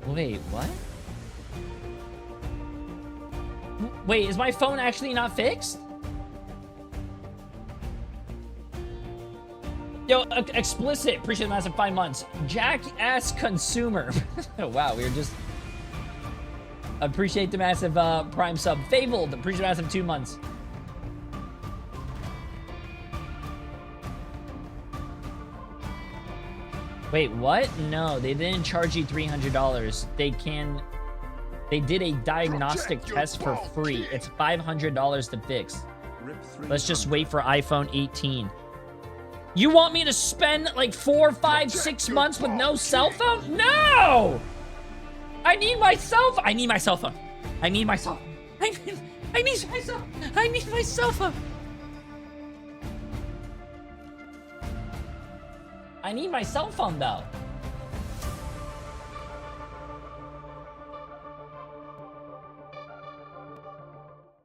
Wait, what? Wait, is my phone actually not fixed? Yo, explicit. Appreciate the massive 5 months. Jackass consumer. Wow, we were just... Appreciate the massive prime sub. Fabled. Appreciate the massive 2 months. Wait, what? No, they didn't charge you $300. They did a diagnostic test for free. It's $500 to fix. Let's just wait for iPhone 18. You want me to spend like 4, 5, 6 months with no cell phone? No! I need my cell phone. I need my cell phone. I need my cell phone. I need my cell phone. I need my cell phone. I need my cell phone, though.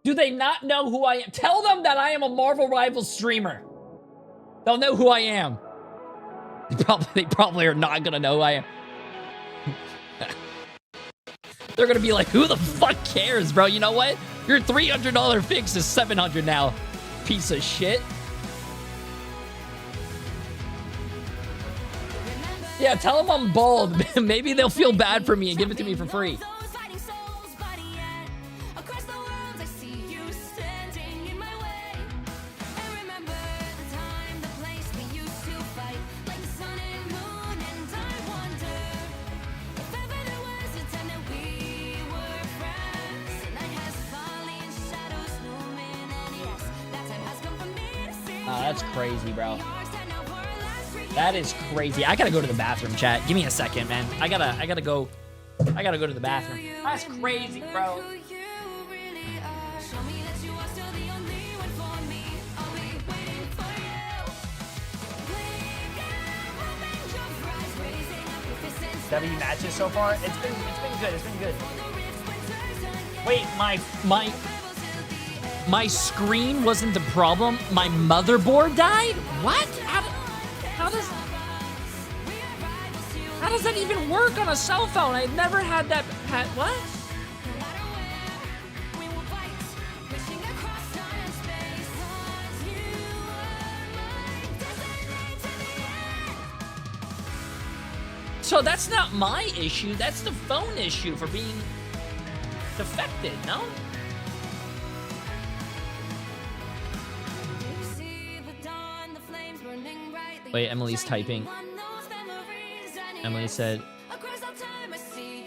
Do they not know who I am? Tell them that I am a Marvel Rivals streamer. They'll know who I am. They probably are not gonna know who I am. They're gonna be like, who the fuck cares, bro? You know what? Your $300 fix is $700 now. Piece of shit. Yeah, tell them I'm bald. Maybe they'll feel bad for me and give it to me for free. That's crazy, bro. That is crazy. I gotta go to the bathroom, chat. Give me a second, man. I gotta go to the bathroom. That's crazy, bro. W matches so far. It's been good. It's been good. Wait, my screen wasn't the problem. My motherboard died? What? How does that even work on a cell phone? I've never had that. What? So that's not my issue. That's the phone issue for being defected, no? Wait, Emily's typing. Emily said,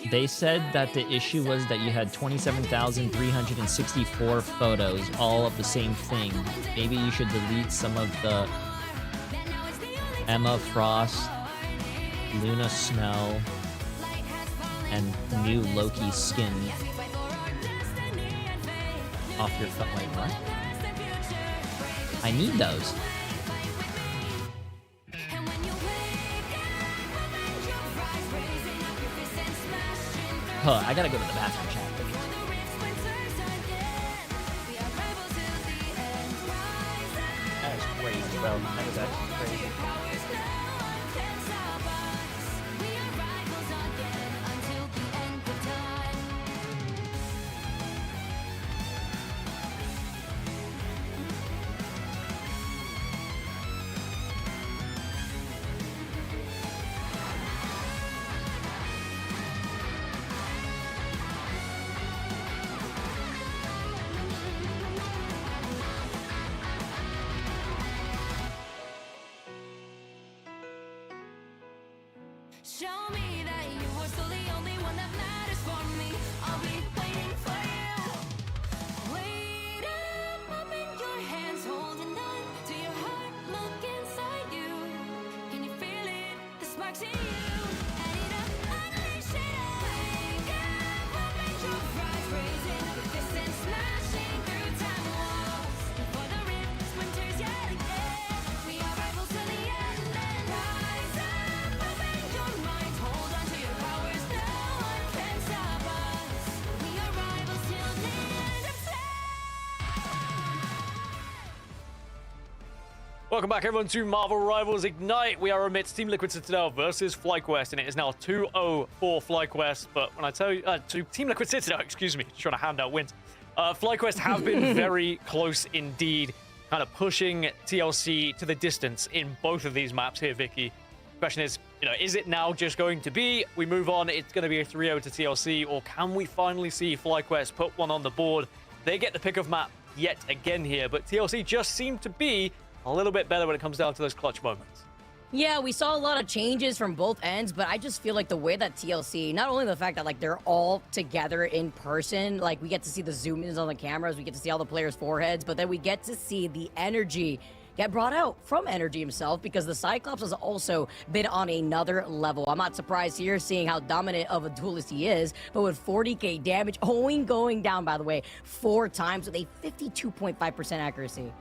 they said that the issue was that you had 27,364 photos, all of the same thing. Maybe you should delete some of the Emma Frost, Luna Snow, and new Loki skin off your phone. Wait, what? I need those. Huh, I gotta go to the bathroom, chat. That is crazy, bro. That is actually crazy. Show me that you are still the only one that matters for me. I'll be waiting for you. Wait up, open your hands, holding on to your heart. Look inside you. Can you feel it? The sparks in you. Add it up, unleash it. Wake up, open your eyes, raising up your fists and smashing through time walls. Before the rift splinters yet again, we are rivals till the end. And rise up, open your minds, hold on to your powers. No one can stop us. We are rivals till the end of time. Welcome back, everyone, to Marvel Rivals Ignite. We are amidst Team Liquid Citadel versus FlyQuest, and it is now 2-0 for FlyQuest. But when I tell you, to Team Liquid Citadel, excuse me, just trying to hand out wins. FlyQuest have been very close indeed, kind of pushing TLC to the distance in both of these maps here, Vicky. Question is, is it now just going to be, we move on, it's going to be a 3-0 to TLC, or can we finally see FlyQuest put one on the board? They get the pick of map yet again here, but TLC just seem to be a little bit better when it comes down to those clutch moments. Yeah, we saw a lot of changes from both ends, but I just feel like the way that TLC, not only the fact that like they're all together in person, like we get to see the zoom ins on the cameras, we get to see all the players' foreheads, but then we get to see the energy get brought out from Energy himself, because the Cyclops has also been on another level. I'm not surprised here seeing how dominant of a duelist he is, but with 40k damage, going down, by the way, 4 times with a 52.5% accuracy.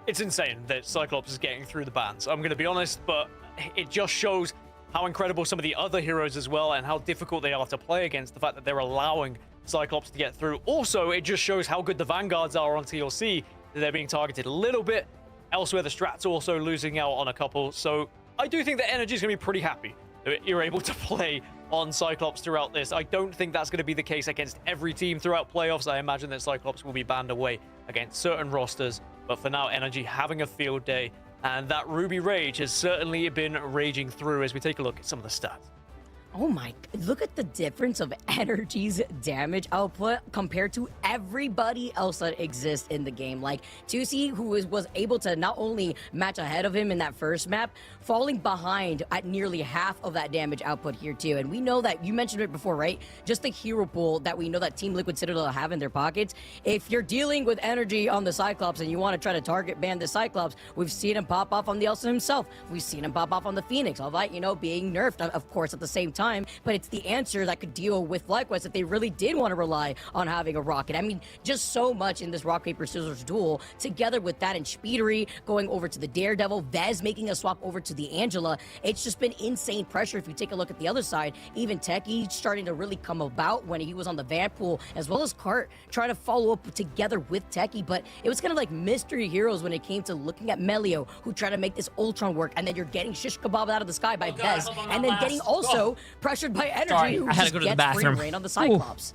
It's insane that Cyclops is getting through the bans. I'm going to be honest, but it just shows how incredible some of the other heroes as well, and how difficult they are to play against, the fact that they're allowing Cyclops to get through. Also, it just shows how good the Vanguards are on TLC, that they're being targeted a little bit. Elsewhere, the Strats also losing out on a couple. So I do think that Energy is going to be pretty happy that you're able to play on Cyclops throughout this. I don't think that's going to be the case against every team throughout playoffs. I imagine that Cyclops will be banned away against certain rosters. But for now, Energy having a field day. And that Ruby Rage has certainly been raging through as we take a look at some of the stats. Oh my, look at the difference of Energy's damage output compared to everybody else that exists in the game. Like 2C, who was able to not only match ahead of him in that first map, falling behind at nearly half of that damage output here too. And we know that, you mentioned it before, right? Just the hero pool that we know that Team Liquid Citadel have in their pockets. If you're dealing with energy on the Cyclops and you want to try to target ban the Cyclops, we've seen him pop off on the Elsa himself. We've seen him pop off on the Phoenix, all that, you know, being nerfed, of course, at the same time. But it's the answer that could deal with FlyQuest if they really did want to rely on having a rocket. I mean, just so much in this rock, paper, scissors duel, together with that and Speedery going over to the Daredevil, Vez making a swap over to the Angela. It's just been insane pressure. If you take a look at the other side, even Techie starting to really come about when he was on the Vanpool, as well as Cart trying to follow up together with Techie. But it was kind of like mystery heroes when it came to looking at Melio, who tried to make this Ultron work, and then you're getting shish kebab out of the sky by Vez, and then getting also pressured by Energy, Sorry, who I had to just go to the gets free bathroom. reign on the Cyclops.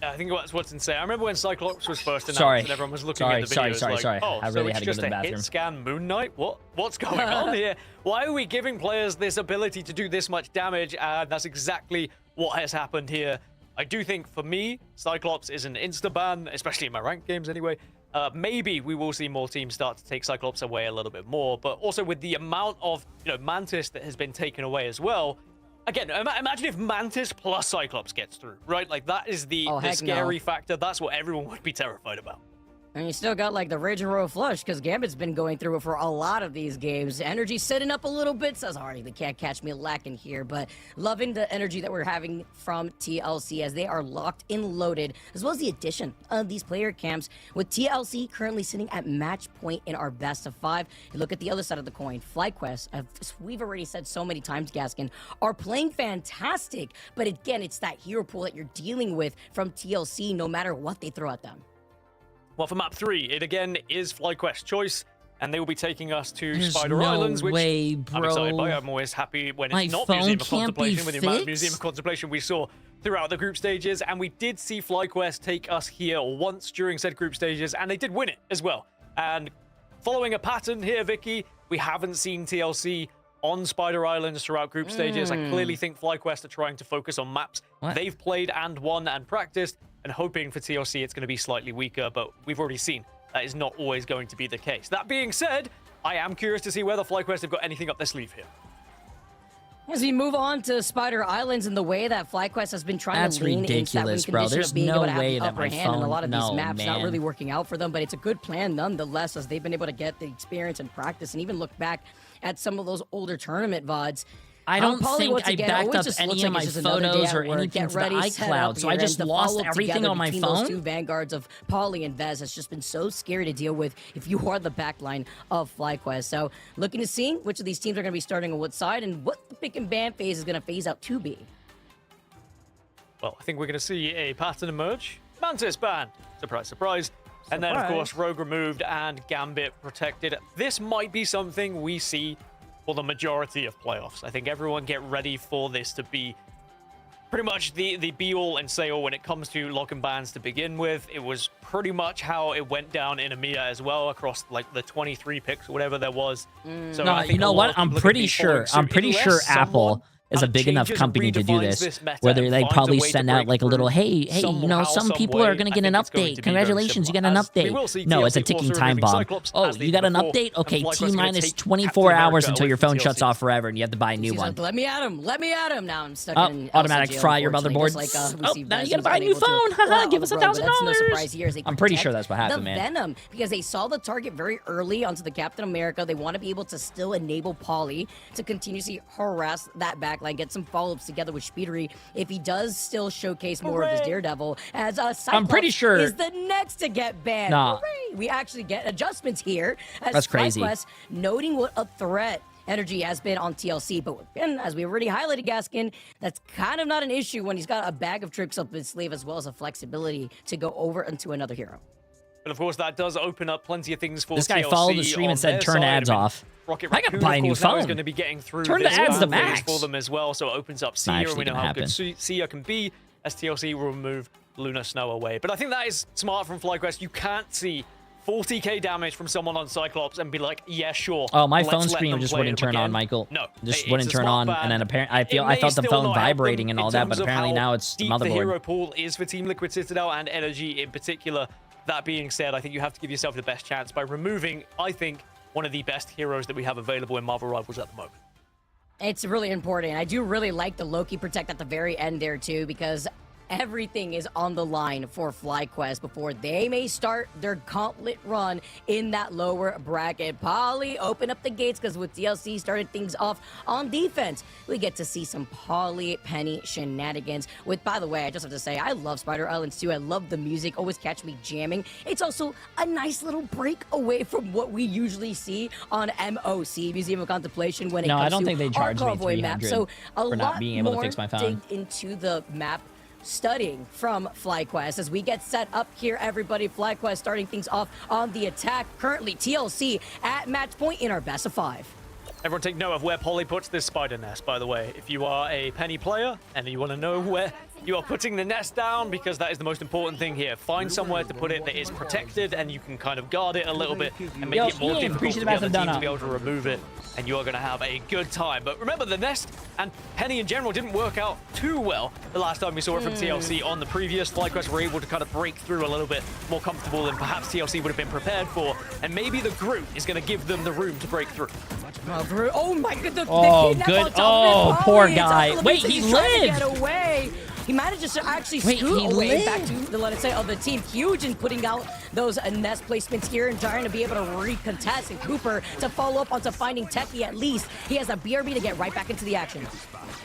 I think that's what's insane. I remember when Cyclops was first announced and everyone was looking at the video. Sorry. Oh, I really so had to it's go just to the a bathroom. hit scan Moon Knight? What's going on here? Why are we giving players this ability to do this much damage? And that's exactly what has happened here. I do think, for me, Cyclops is an insta-ban, especially in my ranked games anyway. Maybe we will see more teams start to take Cyclops away a little bit more, but also with the amount of, Mantis that has been taken away as well. Again, imagine if Mantis plus Cyclops gets through, right? Like, that is the scary factor. That's what everyone would be terrified about. And you still got like the Rage and Royal Flush, because Gambit's been going through it for a lot of these games. Energy sitting up a little bit, says, alright, they can't catch me lacking here. But loving the energy that we're having from TLC as they are locked and loaded, as well as the addition of these player camps, with TLC currently sitting at match point in our best of 5. You look at the other side of the coin, FlyQuest, as we've already said so many times, Gaskin, are playing fantastic. But again, it's that hero pool that you're dealing with from TLC, no matter what they throw at them. Well, for map 3, it again is FlyQuest's choice, and they will be taking us to There's Spider no Islands, which way, bro. I'm excited by. I'm always happy when My it's not phone Museum of can't be Contemplation, with the amount of fixed? Museum of Contemplation we saw throughout the group stages, and we did see FlyQuest take us here once during said group stages, and they did win it as well. And following a pattern here, Vicky, we haven't seen TLC on Spider Islands throughout group stages. I clearly think FlyQuest are trying to focus on maps they've played and won and practiced, and hoping for TLC it's going to be slightly weaker, but we've already seen that is not always going to be the case. That being said, I am curious to see whether FlyQuest have got anything up their sleeve here. As we move on to Spider Islands and the way that FlyQuest has been trying to lean into that win ridiculous, bro. condition There's of being no able to have way the that upper my hand in a phone- lot of these no, maps not man. really working out for them, but it's a good plan nonetheless as they've been able to get the experience and practice and even look back at some of those older tournament VODs. I don't Polly, think once I again, backed always up just any looks of like my it's just another day photos at or work. anything Get to the ready, set up iCloud, so I here, just and the lost follow-up everything together on my between phone. Those two vanguards of Polly and Vez has just been so scary to deal with if you are the backline of FlyQuest. So looking to see which of these teams are going to be starting on what side and what the pick and ban phase is going to phase out to be. Well, I think we're going to see a pattern emerge. Mantis ban. Surprise, surprise. And then, of course, Rogue removed and Gambit protected. This might be something we see for the majority of playoffs. I think everyone get ready for this to be pretty much the be-all and say-all when it comes to lock and bans to begin with. It was pretty much how it went down in EMEA as well, across like the 23 picks or whatever there was. So No, I think you know a lot what? of I'm people are gonna pretty be sure. following I'm suit pretty unless sure someone Apple is a big enough changes company and to do redefines this, meta where they and like finds a probably way to send out break like a little, through hey, you know, somehow, some some people are way. gonna I get an think it's going update. to be very Congratulations, you got similar. an As we update. will see No, it's a TLC ticking also time removing bomb. Cyclops, Oh, as they you did got an before, update? and Okay, FlyQuest are T gonna minus take 24 Captain hours America until away your from phone shuts TLC. off forever, and you have to buy a new He's one. like, let me at him. Let me at him. Now I'm stuck Oh, in automatic jail, fry your unfortunately, motherboards. just like, we Oh, see now Vez you gotta was buy a new unable to phone. pull Haha, out give the us road, but that's no $1,000. surprise here as they I'm pretty protect sure that's what happened, the man. Venom, because they saw the target very early onto the Captain America. They want to be able to still enable Polly to continuously harass that backline, get some follow-ups together with Speedery if he does still showcase more of his Daredevil, as Cyclops pretty sure- is the next to get banned. Nah. Hooray! We actually get adjustments here as That's crazy. FlyQuest noting what a threat Energy has been on TLC, but again, as we already highlighted, Gaskin, that's kind of not an issue when he's got a bag of tricks up his sleeve as well as a flexibility to go over into another hero. But of course, that does open up plenty of things for This guy TLC followed the stream on and said, their "Turn side. ads I mean, off." Rocket I gotta Raccoon, buy a of new course, now is phone. going to be getting through Turn the this ads to phase max. for them as well, so it opens up not Sia, and actually we know gonna how happen. good Sia can be as TLC will remove Luna Snow away. But I think that is smart from FlyQuest. You can't see 40k damage from someone on Cyclops and be like, yeah, sure. Oh, my let's phone let screen them just play wouldn't them turn on, again. Michael. No, Just it's wouldn't a turn smart on, ban. and then apparently It I may thought the still phone not help vibrating them and all in that, but terms of apparently how now it's deep the hero motherboard. pool is for Team Liquid Citadel and Energy in particular. That being said, I think you have to give yourself the best chance by removing, I think, one of the best heroes that we have available in Marvel Rivals at the moment. It's really important. I do really like the Loki Protect at the very end there, too, because everything is on the line for FlyQuest before they may start their gauntlet run in that lower bracket. Polly, open up the gates, because with TLC started things off on defense. We get to see some Polly Penny shenanigans. With, by the way, I just have to say, I love Spider Islands too. I love the music. Always catch me jamming. It's also a nice little break away from what we usually see on MOC, Museum of Contemplation, when it No, comes I don't to think they our charged me convoy map. $300 So a for not lot being able to more fix my phone. dig into the map studying from FlyQuest as we get set up here, everybody. FlyQuest starting things off on the attack. Currently, TLC at match point in our best of 5. Everyone take note of where Polly puts this spider nest, by the way. If you are a Penny player and you want to know where you are putting the nest down, because that is the most important thing here. Find somewhere to put it that is protected and you can kind of guard it a little bit and make it more difficult for the other team to be able to remove it, and you are going to have a good time. But remember, the nest and Penny in general didn't work out too well the last time we saw it from TLC. On the previous FlyQuest were able to kind of break through a little bit more comfortable than perhaps TLC would have been prepared for, and maybe the Groot is going to give them the room to break through. Oh my goodness! Oh, good. Oh, poor guy. Wait, he lived. Get away. He manages to actually Wait, scoot he away lived? back to the, let's say, of the team. Huge in putting out those nest placements here and trying to be able to recontest, and Cooper to follow up onto finding Techie at least. He has a BRB to get right back into the action.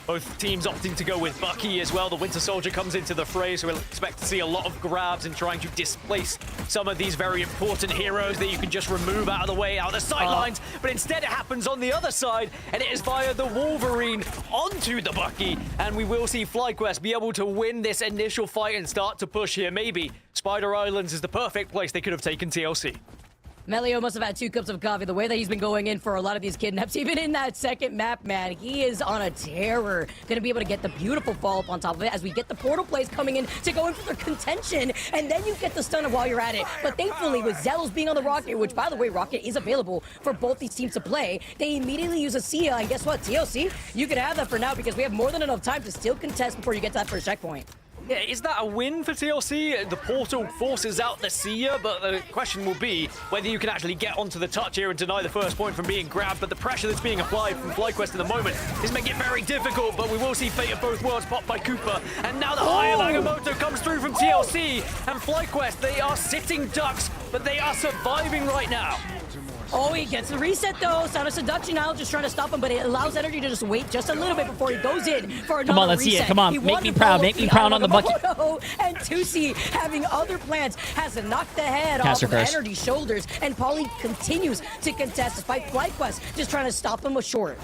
Both teams opting to go with Bucky as well. The Winter Soldier comes into the fray, so we'll expect to see a lot of grabs and trying to displace some of these very important heroes that you can just remove out of the way, out of the sidelines. But instead it happens on the other side, and it is via the Wolverine onto the Bucky. And we will see FlyQuest be able to win this initial fight and start to push here. Maybe Spider Islands is the perfect place they could have taken TLC. Melio must have had 2 cups of coffee. The way that he's been going in for a lot of these kidnaps, even in that second map, man, he is on a terror. Gonna be able to get the beautiful follow-up on top of it as we get the portal plays coming in to go in for their contention, and then you get the stun while you're at it. But thankfully, with Zelos being on the Rocket, which, by the way, Rocket is available for both these teams to play, they immediately use a Sia, and guess what, TLC? You can have that for now because we have more than enough time to still contest before you get to that first checkpoint. Yeah, is that a win for TLC? The portal forces out the Seer, but the question will be whether you can actually get onto the touch here and deny the first point from being grabbed. But the pressure that's being applied from FlyQuest at the moment is making it very difficult. But we will see Fate of Both Worlds popped by Cooper. And now the higher Nagamoto comes through from TLC. And FlyQuest, they are sitting ducks, but they are surviving right now. Oh, he gets the reset though. Sound of Seduction now, just trying to stop him, but it allows Energy to just wait just a little bit before he goes in for another Come on, let's reset. see it. Come on, He make wanted me to proud. follow Make me the proud on the bucket. Nagamoto, and Tusi, having other plans, has knocked the head Caster off of curse. Energy's shoulders, and Polly continues to contest despite FlyQuest just trying to stop him with short.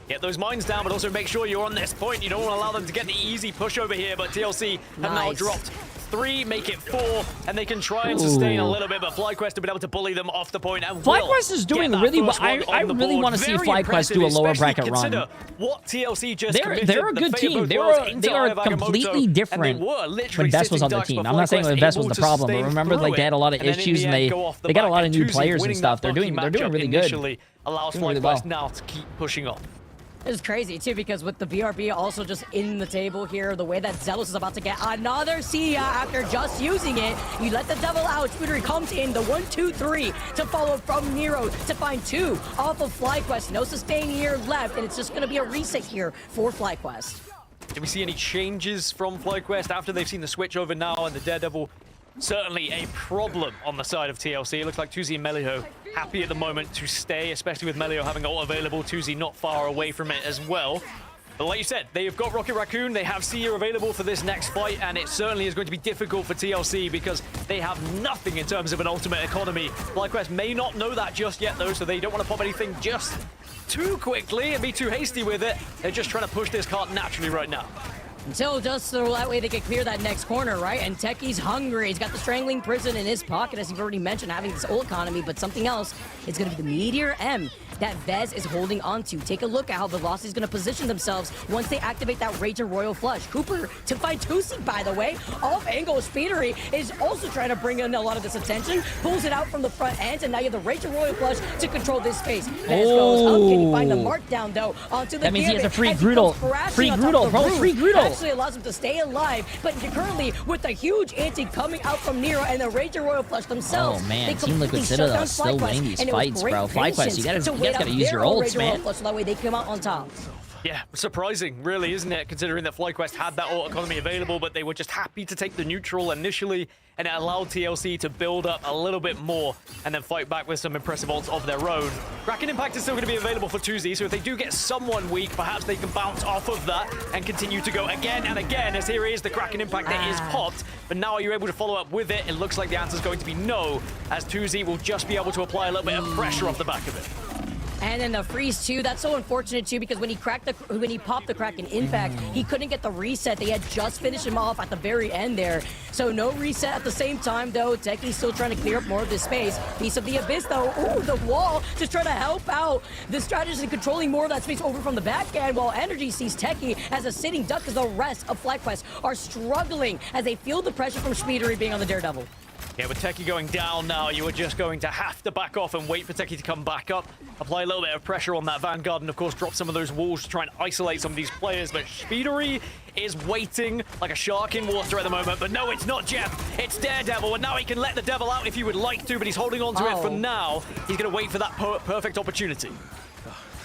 Get those mines down, but also make sure you're on this point. You don't want to allow them to get the easy push over here, but TLC have now Nice. dropped 3, make it 4, and they can try and sustain a little bit, but FlyQuest have been able to bully them off the point. And FlyQuest is doing really well. I really want to see FlyQuest do a lower bracket run. What TLC just They're a good team. They are completely different when Best was on the team. I'm not saying that Best was the problem, but remember, like, they had a lot of issues and they got a lot of new players and stuff. They're doing really good. Allows Doing really FlyQuest well. now to keep pushing on. It's crazy too because with the BRB also just in the table here, the way that Zelos is about to get another Sia after just using it, you let the devil out. Spootery comes in, the 1-2-3 to follow from Nero to find 2 off of FlyQuest. No sustain here left, and it's just going to be a reset here for FlyQuest. Do we see any changes from FlyQuest after they've seen the switch over now and the Daredevil? Certainly a problem on the side of TLC. It looks like Tuzi and Melio happy at the moment to stay, especially with Melio having ult available. Tuzi not far away from it as well. But like you said, they've got Rocket Raccoon, they have Seer available for this next fight, and it certainly is going to be difficult for TLC because they have nothing in terms of an ultimate economy. FlyQuest may not know that just yet, though, so they don't want to pop anything just too quickly and be too hasty with it. They're just trying to push this cart naturally right now. Until just so that way they can clear that next corner, right? And Techie's hungry. He's got the strangling prison in his pocket, as you've already mentioned, having this ult economy, but something else is going to be the Meteor M that Vez is holding on to. Take a look at how Velocity is going to position themselves once they activate that Raging Royal Flush. Cooper to find Tusi, by the way. Off angle, Speedery is also trying to bring in a lot of this attention. Pulls it out from the front end, and now you have the Raging Royal Flush to control this space. Vez goes up. Can he find the markdown, though, onto the That means he has a Gambit free as he Groodle. comes crashing Free on top of Groodle, the bro. roof. Free Groodle. Actually allows him to stay alive, but currently with a huge anti coming out from Nero and the Raging Royal Flush themselves. Oh, man. They Team Liquid completely Citadel shut down still FlyQuest, winning these and it was fights, great bro. FlyQuest, patience you guys to wait gotta out use your their ults, Raging Royal man. Flush so that way they come out on top. Yeah, surprising, really, isn't it? Considering that FlyQuest had that ult economy available, but they were just happy to take the neutral initially, and it allowed TLC to build up a little bit more and then fight back with some impressive ults of their own. Kraken Impact is still going to be available for 2Z, so if they do get someone weak, perhaps they can bounce off of that and continue to go again and again, as here is the Kraken Impact that is popped. But now are you able to follow up with it? It looks like the answer is going to be no, as 2Z will just be able to apply a little bit of pressure off the back of it. And then the freeze too, that's so unfortunate too, because when he popped the Kraken Impact, he couldn't get the reset. They had just finished him off at the very end there. So no reset at the same time though. Techie's still trying to clear up more of this space. Piece of the Abyss though, ooh, the wall, just trying to help out the strategist in controlling more of that space over from the back end, while Energy sees Techie as a sitting duck, because the rest of FlyQuest are struggling as they feel the pressure from Speedery being on the Daredevil. Yeah, with Techie going down now, you are just going to have to back off and wait for Techie to come back up. Apply a little bit of pressure on that Vanguard and, of course, drop some of those walls to try and isolate some of these players. But Speedery is waiting like a shark in water at the moment. But no, it's not Jeff. It's Daredevil. And now he can let the Devil out if he would like to, but he's holding on to it for now. He's going to wait for that perfect opportunity.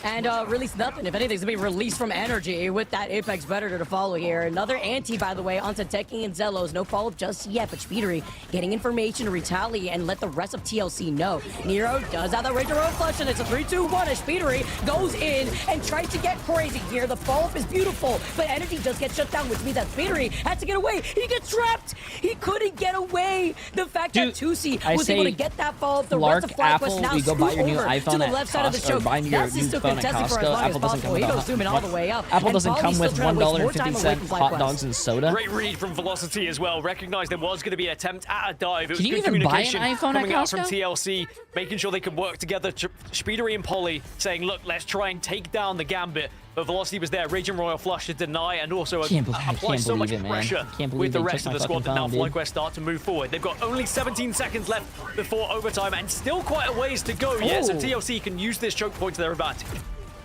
And release nothing. If anything's gonna be released from Energy with that Apex Predator to follow here. Another anti, by the way, onto Techie and Zelos. No follow-up just yet, but Speedery getting information to retaliate and let the rest of TLC know. Nero does have that Raging Royal Flush, and it's a 3-2-1 as Speedery goes in and tries to get crazy here. The follow-up is beautiful, but Energy does get shut down, which means that Speedery has to get away. He gets trapped. He couldn't get away. The fact that Tusi was able to get that follow-up, the rest of FlyQuest now we go buy your new over iPhone to the at left side of the Costco, show. or buying your That's new still phone at contested for as Costco. long as Apple doesn't possible. come He with goes zooming all the way up. Apple And doesn't Polly's come still with trying to waste more time away $1.50 from hot FlyQuest. dogs and soda. Great read from Velocity as well. Recognized there was going to be an attempt at a dive. It was Can you good even buy an communication iPhone at coming out from Costco? TLC, making sure they could work together. Speedery and Polly saying, look, let's try and take down the Gambit. But Velocity was there. Raging Royal Flush to deny and also apply so much pressure with the rest of the squad that now FlyQuest start to move forward. They've got only 17 seconds left before overtime and still quite a ways to go yet. So TLC can use this choke point to their advantage.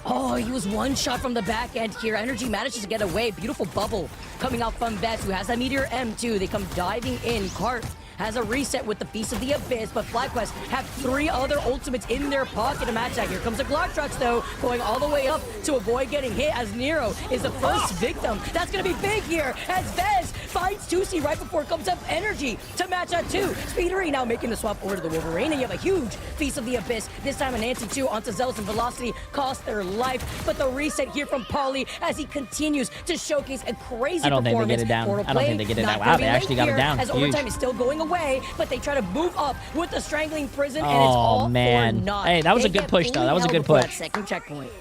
Oh, he was one shot from the back end here. Energy manages to get away. Beautiful bubble coming out from Vets, who has that Meteor M2. They come diving in. Cart has a reset with the Feast of the Abyss, but FlyQuest have 3 other ultimates in their pocket to match that. Here comes the Glock Trucks, though, going all the way up to avoid getting hit as Nero is the first victim. That's going to be big here as Vez finds Tusi right before it comes up Energy to match that too. Speedery now making the swap over to the Wolverine, and you have a huge Feast of the Abyss. This time an anti-2 onto Zealous and Velocity cost their life, but the reset here from Polly as he continues to showcase a crazy performance. I don't think they get it down. I don't think they get it down. Wow, they actually got it down. As Huge. overtime is still going away, but they try to move up with the strangling prison, and it's all man. for naught. Hey, that was They a good get push, though. fully That was a held good before that push. second checkpoint.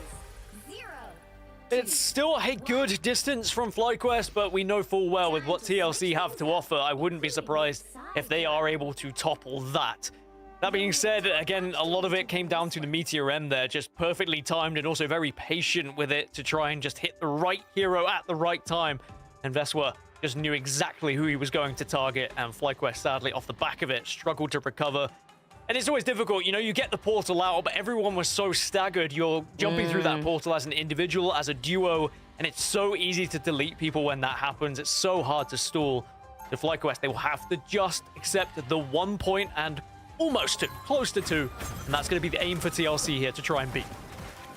It's still a good distance from FlyQuest, but we know full well with what TLC have to offer, I wouldn't be surprised if they are able to topple that. That being said, again, a lot of it came down to the Meteor M there, just perfectly timed and also very patient with it to try and just hit the right hero at the right time. And Veswa just knew exactly who he was going to target, and FlyQuest, sadly, off the back of it, struggled to recover. And it's always difficult, you know, you get the portal out, but everyone was so staggered. You're jumping through that portal as an individual, as a duo, and it's so easy to delete people when that happens. It's so hard to stall. The FlyQuest, they will have to just accept the 1 point and almost 2, close to 2. And that's going to be the aim for TLC here to try and beat.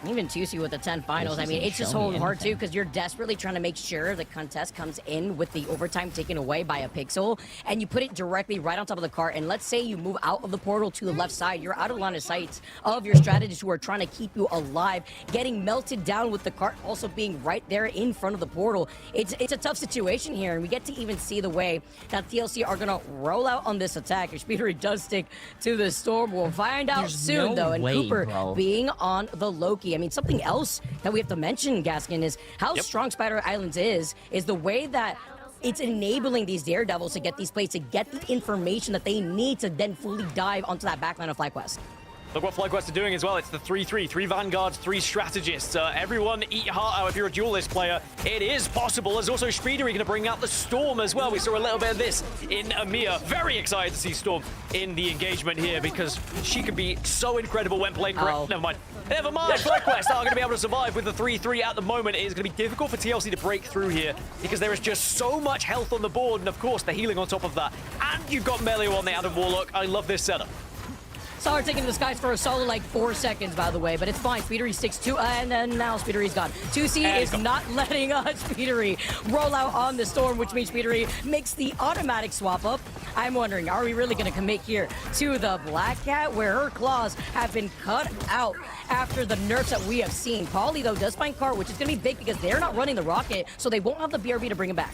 Even Tusi with the 10 finals. I mean, it's just so hard too because you're desperately trying to make sure the contest comes in with the overtime taken away by a pixel, and you put it directly right on top of the cart. And let's say you move out of the portal to the left side, you're out of line of sight of your strategists who are trying to keep you alive, getting melted down with the cart also being right there in front of the portal. It's a tough situation here, and we get to even see the way that TLC are gonna roll out on this attack. Your Speedery does stick to the storm. We'll find out soon, though. And Cooper being on the Loki. TLC. I mean, something else that we have to mention, Gaskin, is how strong Spider Islands is the way that it's enabling these Daredevils to get these plays, to get the information that they need to then fully dive onto that backline of FlyQuest. Look what FlyQuest are doing as well. It's the 3-3. 3 Vanguards, 3 Strategists. Everyone eat your heart out if you're a duelist player. It is possible. There's also Speedery going to bring out the Storm as well. We saw a little bit of this in Amir. Very excited to see Storm in the engagement here because she could be so incredible when played correct. Never mind. Never mind. FlyQuest are going to be able to survive with the 3-3 at the moment. It is going to be difficult for TLC to break through here because there is just so much health on the board. And of course, the healing on top of that. And you've got Melio on the Adam Warlock. I love this setup. Saw her taking the skies for a solid like 4 seconds, by the way, but it's fine. Speedery 6-2, and then now Speedery's gone. 2C is not letting Speedery roll out on the Storm, which means Speedery makes the automatic swap up. I'm wondering, are we really going to commit here to the Black Cat, where her claws have been cut out after the nerfs that we have seen? Pauly, though, does find Cart, which is going to be big because they're not running the rocket, so they won't have the BRB to bring him back.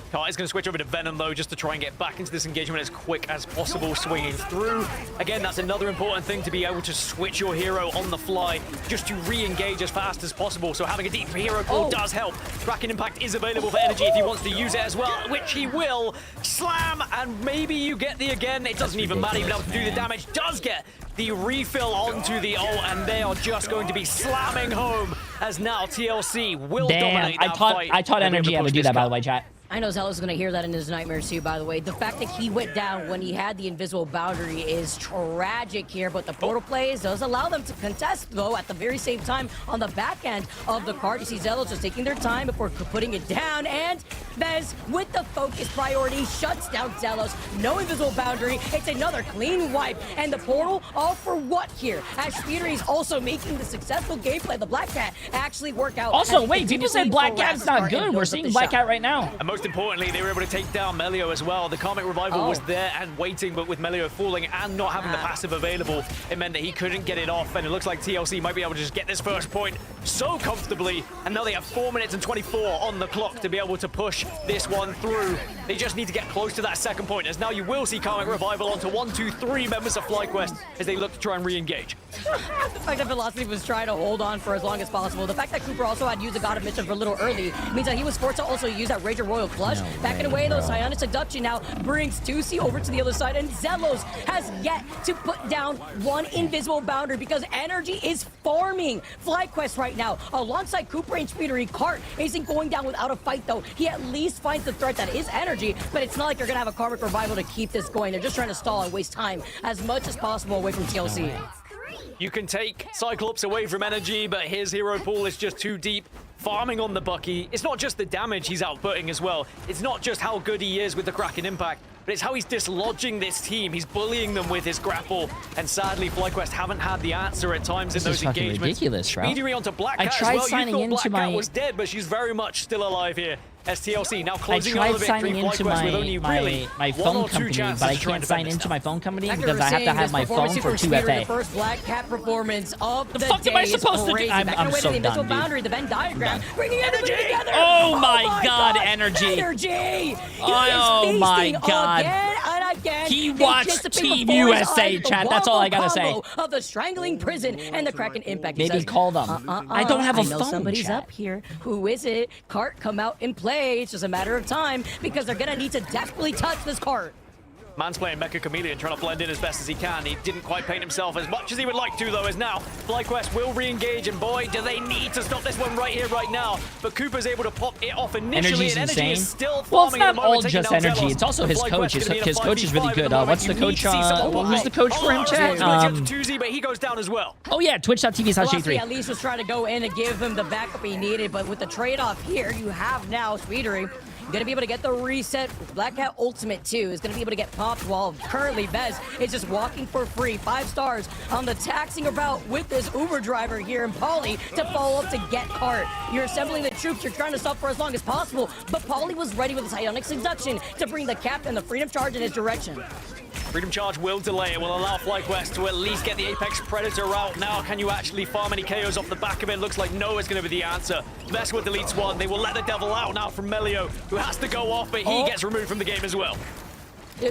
Kart is going to switch over to Venom, though, just to try and get back into this engagement as quick as possible, swinging through. Again, that's another important thing, to be able to switch your hero on the fly, just to re-engage as fast as possible. So having a deep hero pool does help. Kraken Impact is available for energy if he wants to use it as well, which he will. Slam, and maybe you get the again. It doesn't even matter. Even able to do the damage. Does get the refill onto the ult, and they are just going to be slamming home as now TLC will dominate that fight. I taught energy how to do that, by the way, chat. I know Zealous is going to hear that in his nightmares too, by the way. The fact that he went down when he had the invisible boundary is tragic here, but the portal plays does allow them to contest, though, at the very same time on the back end of the card. You see Zealous just taking their time before putting it down, and Vez, with the focus priority, shuts down Zealous. No invisible boundary. It's another clean wipe, and the portal, all for what here? As Speedery is also making the successful gameplay of the Black Cat actually work out. Also, wait, people said Black Cat's not good. We're seeing Black Cat right now. And most importantly, they were able to take down Melio as well. The Karmic Revival was there and waiting, but with Melio falling and not having the passive available, it meant that he couldn't get it off, and it looks like TLC might be able to just get this first point so comfortably, and now they have 4 minutes and 24 on the clock to be able to push this one through. They just need to get close to that second point, as now you will see Karmic Revival onto 1, 2, 3 members of FlyQuest as they look to try and re-engage. The fact that Velocity was trying to hold on for as long as possible, the fact that Cooper also had used the God of Mission for a little early, means that he was forced to also use that Rager Royal Flush. Backing away, though, Psionic Seduction now brings 2C over to the other side, and Zelos has yet to put down one invisible boundary because energy is farming FlyQuest right now. Alongside Cooper and Speedery, Cart isn't going down without a fight, though. He at least finds the threat that is energy, but it's not like you're going to have a Karmic Revival to keep this going. They're just trying to stall and waste time as much as possible away from TLC. You can take Cyclops away from energy, but his hero pool is just too deep. Farming on the Bucky. It's not just the damage he's outputting as well. It's not just how good he is with the Kraken Impact, but it's how he's dislodging this team. He's bullying them with his grapple, and sadly, FlyQuest haven't had the answer at times in those engagements. Ridiculous, bro. Speedery onto Black Cat I tried as well. signing You thought into Black Cat my... was dead, but she's very much still alive here. STLC now I closing on tried the signing victory. into FlyQuest with only really my one phone or two company, chances but I to try can't and sign defend this into now. my phone company After because I have to have my phone for Speedery, 2FA. the first Black Cat performance of the fuck day am I is supposed to do? crazy. I'm Backing away to so the invisible done, dude. boundary, the Venn diagram, bringing everybody together. Oh my God, God, energy. Energy. Oh my God. Again and again. He They watched anticipate Team before his USA, eyes the chat. That's all I gotta say. combo of the strangling prison and the Kraken Impact. He Maybe says, call them. I don't have a I know phone, somebody's chat. up here. Who is it? Cart, come out and play. It's just a matter of time because they're gonna need to desperately touch this cart. Man's playing Mecha Chameleon, trying to blend in as best as he can. He didn't quite paint himself as much as he would like to, though, as now FlyQuest will re-engage, and boy, do they need to stop this one right here, right now. But Cooper's able to pop it off initially, Energy's and energy insane. is still Well, it's farming at not the all moment, taking just down energy. Zelos. It's also his FlyQuest coach. gonna be in a His coach is 5v5 really at the good. moment. What's the You coach? need to see someone Who's the coach for him, chat? Tuesday, but he goes down as well. Oh yeah, Twitch.tv/Jay3. Velocity at least was trying to go in and give him the backup he needed, but with the trade-off here, you have now Speedery gonna be able to get the reset. Black Cat Ultimate 2 is gonna be able to get popped while currently Vez is just walking for free. 5 stars on the taxing about with this Uber driver here in Pauly to follow up to get Cart. You're assembling the troops, you're trying to stop for as long as possible, but Pauly was ready with his Psionic Seduction to bring the cap and the Freedom Charge in his direction. Freedom Charge will delay. It will allow FlyQuest to at least get the Apex Predator out. Now, can you actually farm any KOs off the back of it? Looks like no is going to be the answer. Messwood deletes one. They will let the devil out now from Melio, who has to go off, but he gets removed from the game as well.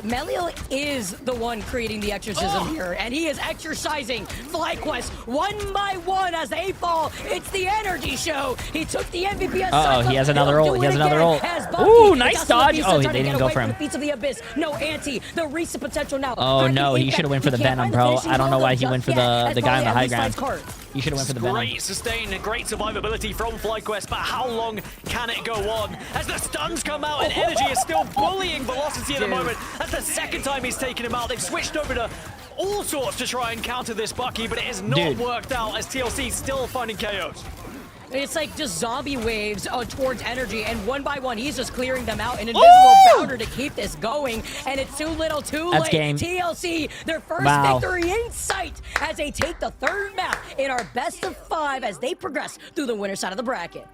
Meliel is the one creating the exorcism here, and he is exercising FlyQuest one by one as they fall. It's the energy show. He took the MVP as Uh-oh, he has another ult. He has another ult. Ooh, nice dodge. Oh, they didn't go for him. The feats of the abyss. No anti. The recent potential now. Oh, no, he should have went for the Venom, bro. I don't know why he went for the guy on the high ground. He should have went for the Venom. Great sustain and great survivability from FlyQuest, but how long can it go on? As the stuns come out and energy is still bullying Velocity at the moment. That's the second time he's taken him out. They've switched over to all sorts to try and counter this Bucky, but it has not worked out as TLC still finding KOs. It's like just zombie waves towards energy, and one by one, he's just clearing them out. An invisible bounder to keep this going, and it's too little, too late. Game. TLC, their first victory in sight as they take the third map in our best of 5 as they progress through the winner side of the bracket.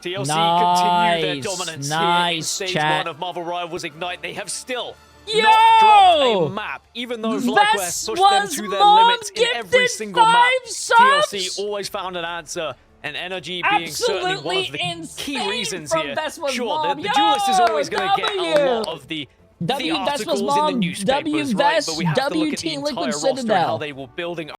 TLC continue their dominance here in stage chat. 1 of Marvel Rivals Ignite. They have still Yo! not dropped a map, even though FlyQuest pushed them to their limits in every single map. TLC always found an answer. And energy being certainly one of the key reasons here. Sure, the duelist is always going to get a lot of the articles in the newspapers, right? But we have to look at the entire roster and how they were building